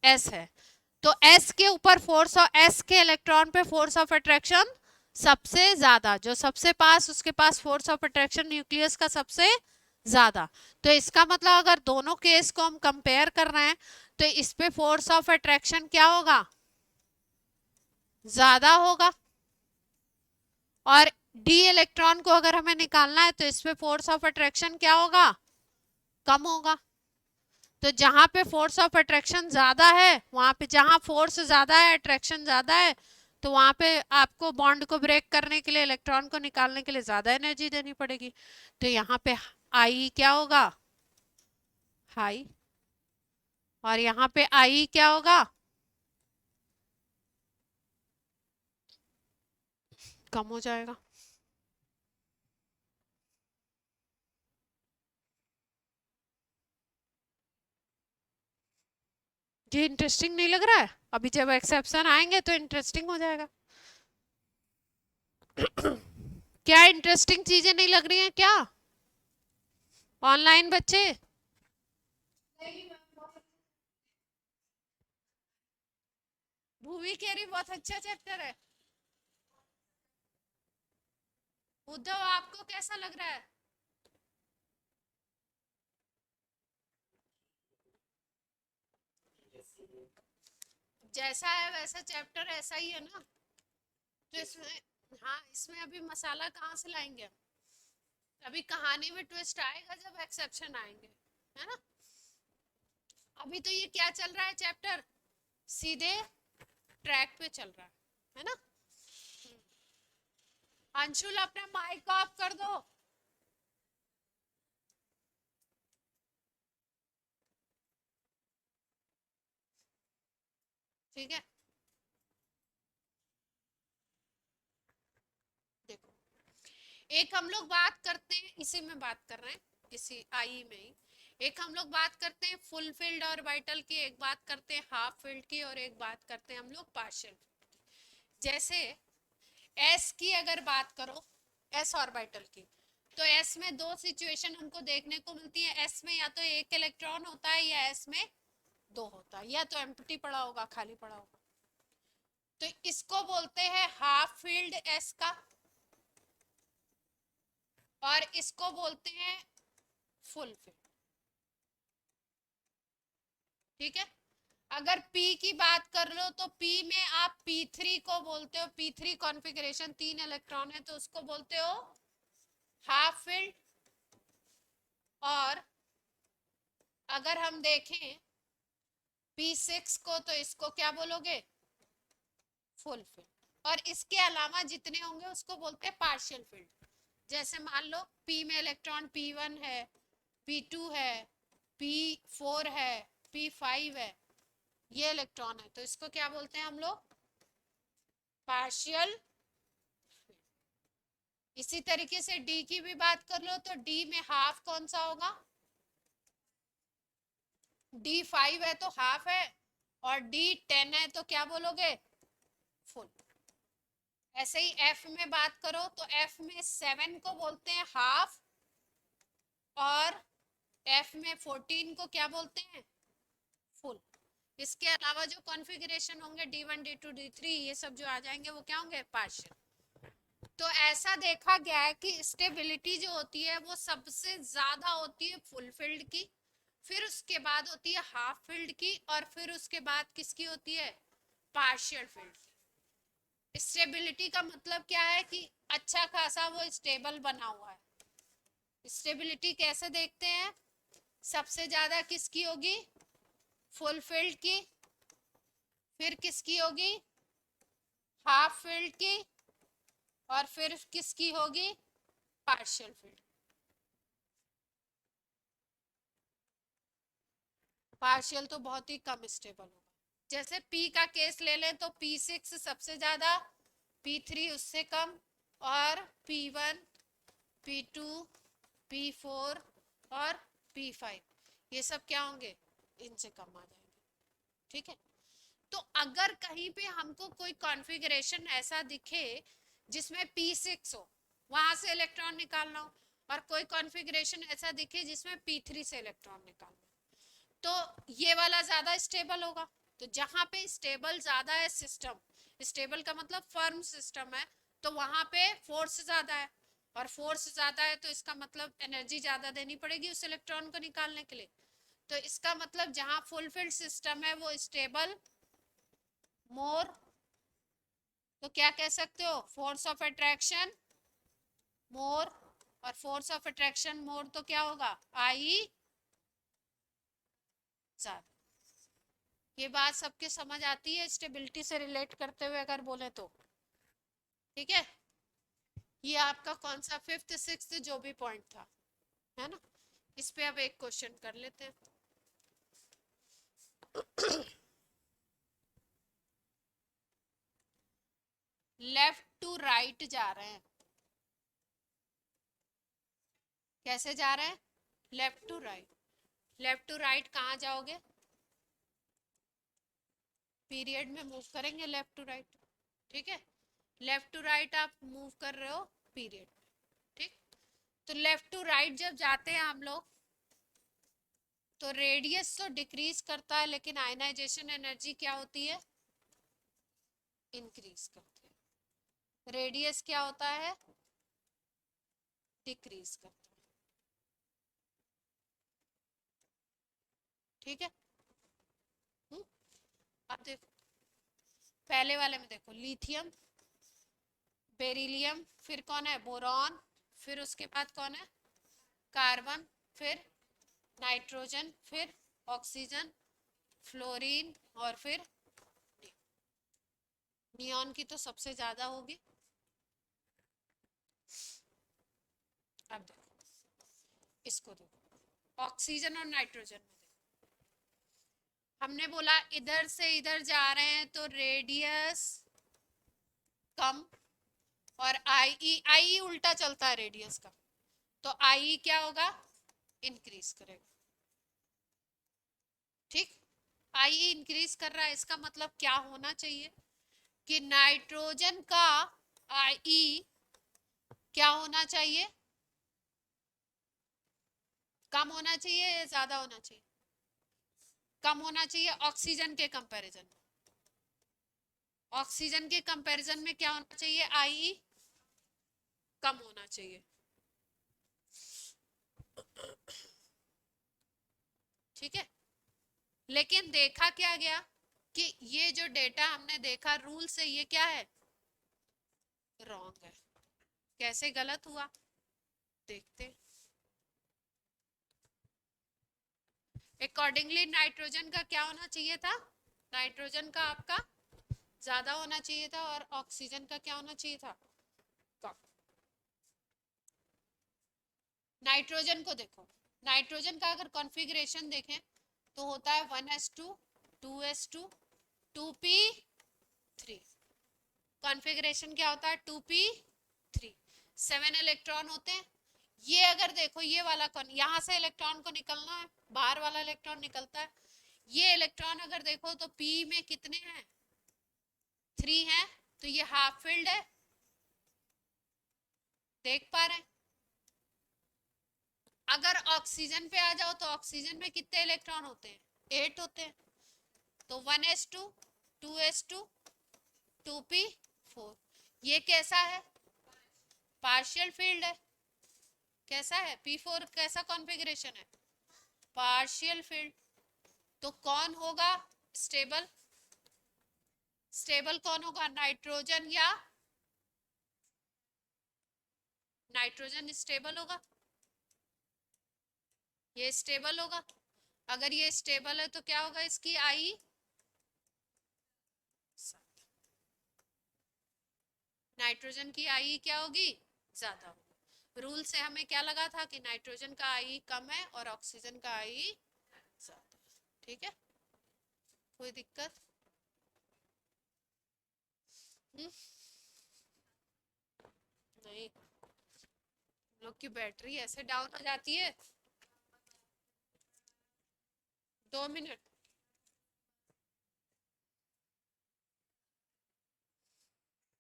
एस है, तो एस के ऊपर फोर्स और एस के इलेक्ट्रॉन पे फोर्स ऑफ अट्रैक्शन सबसे ज्यादा, जो सबसे पास उसके पास फोर्स ऑफ अट्रैक्शन न्यूक्लियस का सबसे ज्यादा। तो इसका मतलब अगर दोनों केस को हम कंपेयर कर रहे हैं तो इस पे फोर्स ऑफ अट्रैक्शन क्या होगा, ज्यादा होगा, और डी इलेक्ट्रॉन को अगर हमें निकालना है तो इस पे फोर्स ऑफ अट्रैक्शन क्या होगा, कम होगा। तो जहां पे फोर्स ऑफ अट्रैक्शन ज्यादा है, वहां पे जहां फोर्स ज्यादा है, अट्रैक्शन ज्यादा है, तो वहां पे आपको बॉन्ड को ब्रेक करने के लिए, इलेक्ट्रॉन को निकालने के लिए ज्यादा एनर्जी देनी पड़ेगी। तो यहाँ पे आई क्या होगा, हाई, और यहाँ पे आई क्या होगा, कम हो जाएगा। ये इंटरेस्टिंग नहीं लग रहा है, अभी जब एक्सेप्शन आएंगे तो इंटरेस्टिंग हो जाएगा। क्या इंटरेस्टिंग चीजें नहीं लग रही हैं क्या, ऑनलाइन बच्चे? भूमि केरी बहुत अच्छा चैप्टर है। उद्धव आपको कैसा लग रहा है? जैसा है वैसा चैप्टर ऐसा ही है ना, तो इसमें, हाँ इसमें अभी मसाला कहाँ से लाएंगे, अभी कहानी में ट्विस्ट आएगा जब एक्सेप्शन आएंगे, है ना। अभी तो ये क्या चल रहा है चैप्टर, सीधे ट्रैक पे चल रहा है। है ना। अंशुल अपना माइक ऑफ कर दो। ठीक है, देखो एक हम लोग बात करते हैं, इसी में बात कर रहे हैं, इसी आई में ही एक हम लोग बात करते हैं फुल फील्ड और वाइटल की, एक बात करते हैं हाफ फील्ड की, और एक बात करते हैं हम लोग पार्शियल। जैसे एस की अगर बात करो, एस ऑर्बिटल की, तो एस में दो सिचुएशन हमको देखने को मिलती है। एस में या तो एक इलेक्ट्रॉन होता है या एस में दो होता है, या तो एम्प्टी पड़ा होगा, खाली पड़ा होगा। तो इसको बोलते हैं हाफ फील्ड एस का, और इसको बोलते हैं फुल फील्ड। ठीक है, अगर P की बात कर लो तो P में आप P3 को बोलते हो, P3 कॉन्फ़िगरेशन 3 इलेक्ट्रॉन है तो उसको बोलते हो हाफ फील्ड। और अगर हम देखें P6 को तो इसको क्या बोलोगे, फुल फील्ड। और इसके अलावा जितने होंगे उसको बोलते हैं पार्शियल फील्ड। जैसे मान लो P में इलेक्ट्रॉन P1 है, P2 है, P4 है, P5 है, ये इलेक्ट्रॉन है, तो इसको क्या बोलते हैं हम लोग, पार्शियल। इसी तरीके से D की भी बात कर लो तो D में हाफ कौन सा होगा, D5 है तो हाफ है, और D10 है तो क्या बोलोगे, फुल। ऐसे ही F में बात करो तो F में 7 को बोलते हैं हाफ, और F में 14 को क्या बोलते हैं, फुल। इसके अलावा जो कॉन्फ़िगरेशन होंगे D1 D2 D3 ये सब जो आ जाएंगे वो क्या होंगे, पार्शियल। तो ऐसा देखा गया है कि स्टेबिलिटी जो होती है वो सबसे ज्यादा होती है फुल फील्ड की, फिर उसके बाद होती है हाफ फील्ड की, और फिर उसके बाद किसकी होती है, पार्शियल फील्ड की। स्टेबिलिटी का मतलब क्या है कि अच्छा खासा वो स्टेबल बना हुआ है। स्टेबिलिटी कैसे देखते हैं, सबसे ज्यादा किसकी होगी, फुल फील्ड की, फिर किसकी होगी, हाफ फील्ड की, और फिर किसकी होगी, पार्शियल फील्ड। पार्शियल तो बहुत ही कम स्टेबल होगा। जैसे P का केस ले लें तो P6 सबसे ज्यादा, P3 उससे कम, और P1 P2 P4 और P5 ये सब क्या होंगे, इनसे कम आ जाएंगे। ठीक है, तो अगर कहीं पे हमको कोई कॉन्फ़िगरेशन ऐसा दिखे जिसमें P6 हो, वहां से इलेक्ट्रॉन निकालना हो, और कोई कॉन्फ़िगरेशन ऐसा दिखे जिसमें P3 से इलेक्ट्रॉन निकालना हो, तो ये वाला ज्यादा स्टेबल होगा। तो जहां पे स्टेबल ज्यादा है सिस्टम, स्टेबल का मतलब फर्म सिस्टम है, तो वहां पे फोर्स ज्यादा है, और फोर्स ज्यादा है तो इसका मतलब एनर्जी ज्यादा देनी पड़ेगी उस इलेक्ट्रॉन को निकालने के लिए। तो इसका मतलब जहां फुलफिल्ड सिस्टम है वो स्टेबल मोर, तो क्या कह सकते हो, फोर्स ऑफ अट्रैक्शन मोर, और फोर्स ऑफ अट्रैक्शन मोर तो क्या होगा, आई ज्यादा। ये बात सबके समझ आती है स्टेबिलिटी से रिलेट करते हुए अगर बोले तो। ठीक है, ये आपका कौन सा फिफ्थ सिक्स्थ जो भी पॉइंट था, है ना। इस पे अब एक क्वेश्चन कर लेते हैं। लेफ्ट टू राइट जा रहे हैं, कैसे जा रहे हैं, left to right. Left to right कहाँ जाओगे, पीरियड में मूव करेंगे लेफ्ट टू राइट। ठीक है, लेफ्ट टू राइट आप मूव कर रहे हो पीरियड। ठीक, तो लेफ्ट टू राइट जब जाते हैं हम लोग तो रेडियस तो डिक्रीज करता है, लेकिन आयनाइजेशन एनर्जी क्या होती है, इंक्रीज करती है। रेडियस क्या होता है, डिक्रीज करता है। ठीक है, अब देखो पहले वाले में देखो, लिथियम, बेरिलियम, फिर कौन है, बोरॉन, फिर उसके बाद कौन है, कार्बन, फिर नाइट्रोजन, फिर ऑक्सीजन, फ्लोरीन, और फिर नियॉन की तो सबसे ज्यादा होगी। अब देखो, इसको देखो, ऑक्सीजन और नाइट्रोजन में देखो, हमने बोला इधर से इधर जा रहे हैं तो रेडियस कम, और आई उल्टा चलता है रेडियस का, तो आई क्या होगा, इंक्रीज करेगा। ठीक, आई इंक्रीज कर रहा है, इसका मतलब क्या होना चाहिए कि नाइट्रोजन का आई क्या होना चाहिए, कम होना चाहिए या ज्यादा होना चाहिए, कम होना चाहिए ऑक्सीजन के कंपैरिजन में। ऑक्सीजन के कंपैरिजन में क्या होना चाहिए, आई कम होना चाहिए। ठीक है, लेकिन देखा क्या गया कि ये जो डेटा हमने देखा रूल से, ये क्या है, रॉन्ग है। कैसे गलत हुआ, देखते। अकॉर्डिंगली नाइट्रोजन का क्या होना चाहिए था, नाइट्रोजन का आपका ज्यादा होना चाहिए था, और ऑक्सीजन का क्या होना चाहिए था, कम। नाइट्रोजन को देखो, नाइट्रोजन का अगर कॉन्फ़िगरेशन देखें तो होता है 1s2 2s2 2p3। कॉन्फ़िगरेशन क्या होता है, 2p3, 7 इलेक्ट्रॉन होते हैं। ये अगर देखो, ये वाला कौन, यहाँ से इलेक्ट्रॉन को निकलना है, बाहर वाला इलेक्ट्रॉन निकलता है। ये इलेक्ट्रॉन अगर देखो तो p में कितने हैं, 3 हैं, तो ये हाफ फिल्ड है, देख पा रहे हैं। अगर ऑक्सीजन पे आ जाओ तो ऑक्सीजन में कितने इलेक्ट्रॉन होते हैं, 8 होते हैं, तो 1s2 2s2 2p4। ये कैसा है, पार्शियल फील्ड है। कैसा है, p4 कैसा कॉन्फ़िगरेशन है, पार्शियल फील्ड। तो कौन होगा स्टेबल, स्टेबल कौन होगा, नाइट्रोजन या नाइट्रोजन स्टेबल होगा, ये स्टेबल होगा। अगर ये स्टेबल है तो क्या होगा, इसकी आई, नाइट्रोजन की आई क्या होगी, ज्यादा होगी। रूल से हमें क्या लगा था कि नाइट्रोजन का आई कम है और ऑक्सीजन का आई ज्यादा। ठीक है, कोई दिक्कत नहीं, लोग की बैटरी ऐसे डाउन हो जाती है। 2 मिनट,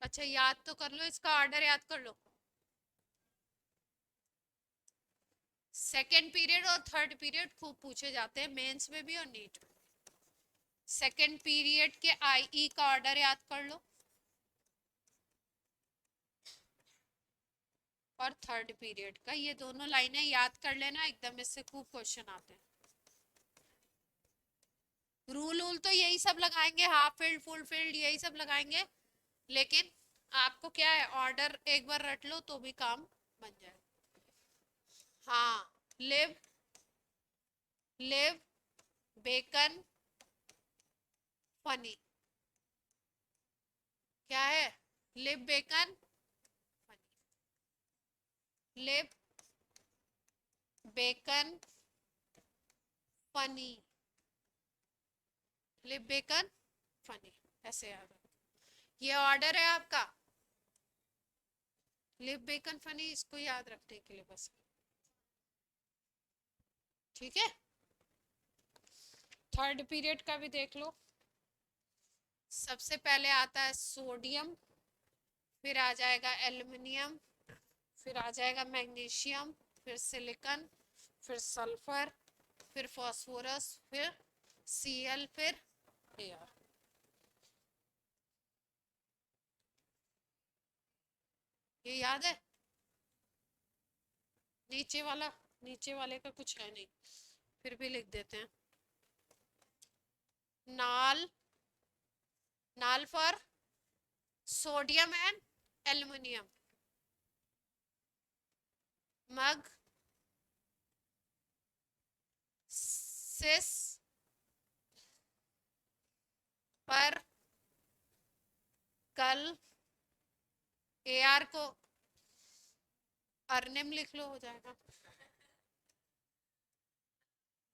अच्छा याद तो कर लो, इसका ऑर्डर याद कर लो। सेकेंड पीरियड और थर्ड पीरियड खूब पूछे जाते हैं मेंस में भी और नीट में। सेकेंड पीरियड के आईई का ऑर्डर याद कर लो, और थर्ड पीरियड का, ये दोनों लाइनें याद कर लेना, एकदम इससे खूब क्वेश्चन आते हैं। रूल तो यही सब लगाएंगे, हाफ फील्ड फुल फील्ड यही सब लगाएंगे, लेकिन आपको क्या है, ऑर्डर एक बार रट लो तो भी काम बन जाए। हाँ, लिव, लिव, बेकन, फनी, क्या है, live bacon funny, live bacon funny, live bacon funny, ऐसे याद रखो। ये ऑर्डर है आपका, लिव बेकन फनी, इसको याद रखने के लिए बस। ठीक है, थर्ड पीरियड का भी देख लो। सबसे पहले आता है सोडियम, फिर आ जाएगा एल्युमिनियम, फिर आ जाएगा मैग्नीशियम, फिर सिलिकॉन, फिर सल्फर, फिर फास्फोरस, फिर Cl, फिर एयर। ये याद है, नीचे वाला, नीचे वाले का कुछ है नहीं, फिर भी लिख देते हैं। नाल, नाल फॉर सोडियम एंड एल्युमिनियम, मग, सिस पर कल AR को अर्निम लिख लो, हो जाएगा।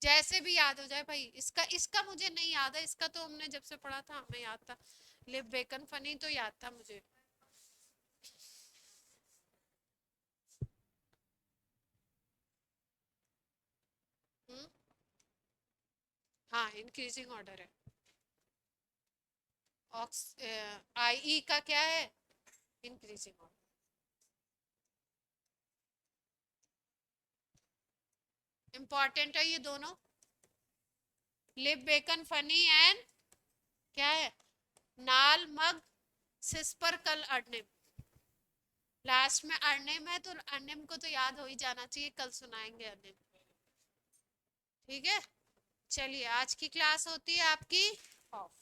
जैसे भी याद हो जाए भाई। इसका इसका मुझे नहीं याद है, इसका तो हमने जब से पढ़ा था हमें याद था। लिव बेकन फनी तो याद था मुझे। हम्म। हाँ, इंक्रीजिंग ऑर्डर है। ऑक्स IE का क्या है? Increasing order. इंपॉर्टेंट है ये दोनों। लिव बेकन फनी एंड क्या है? नाल मग सिस पर कल अर्निम। लास्ट में अर्निम है तो अर्निम को तो याद हो ही जाना चाहिए, कल सुनाएंगे अर्निम। ठीक है, चलिए आज की क्लास होती है आपकी ऑफ।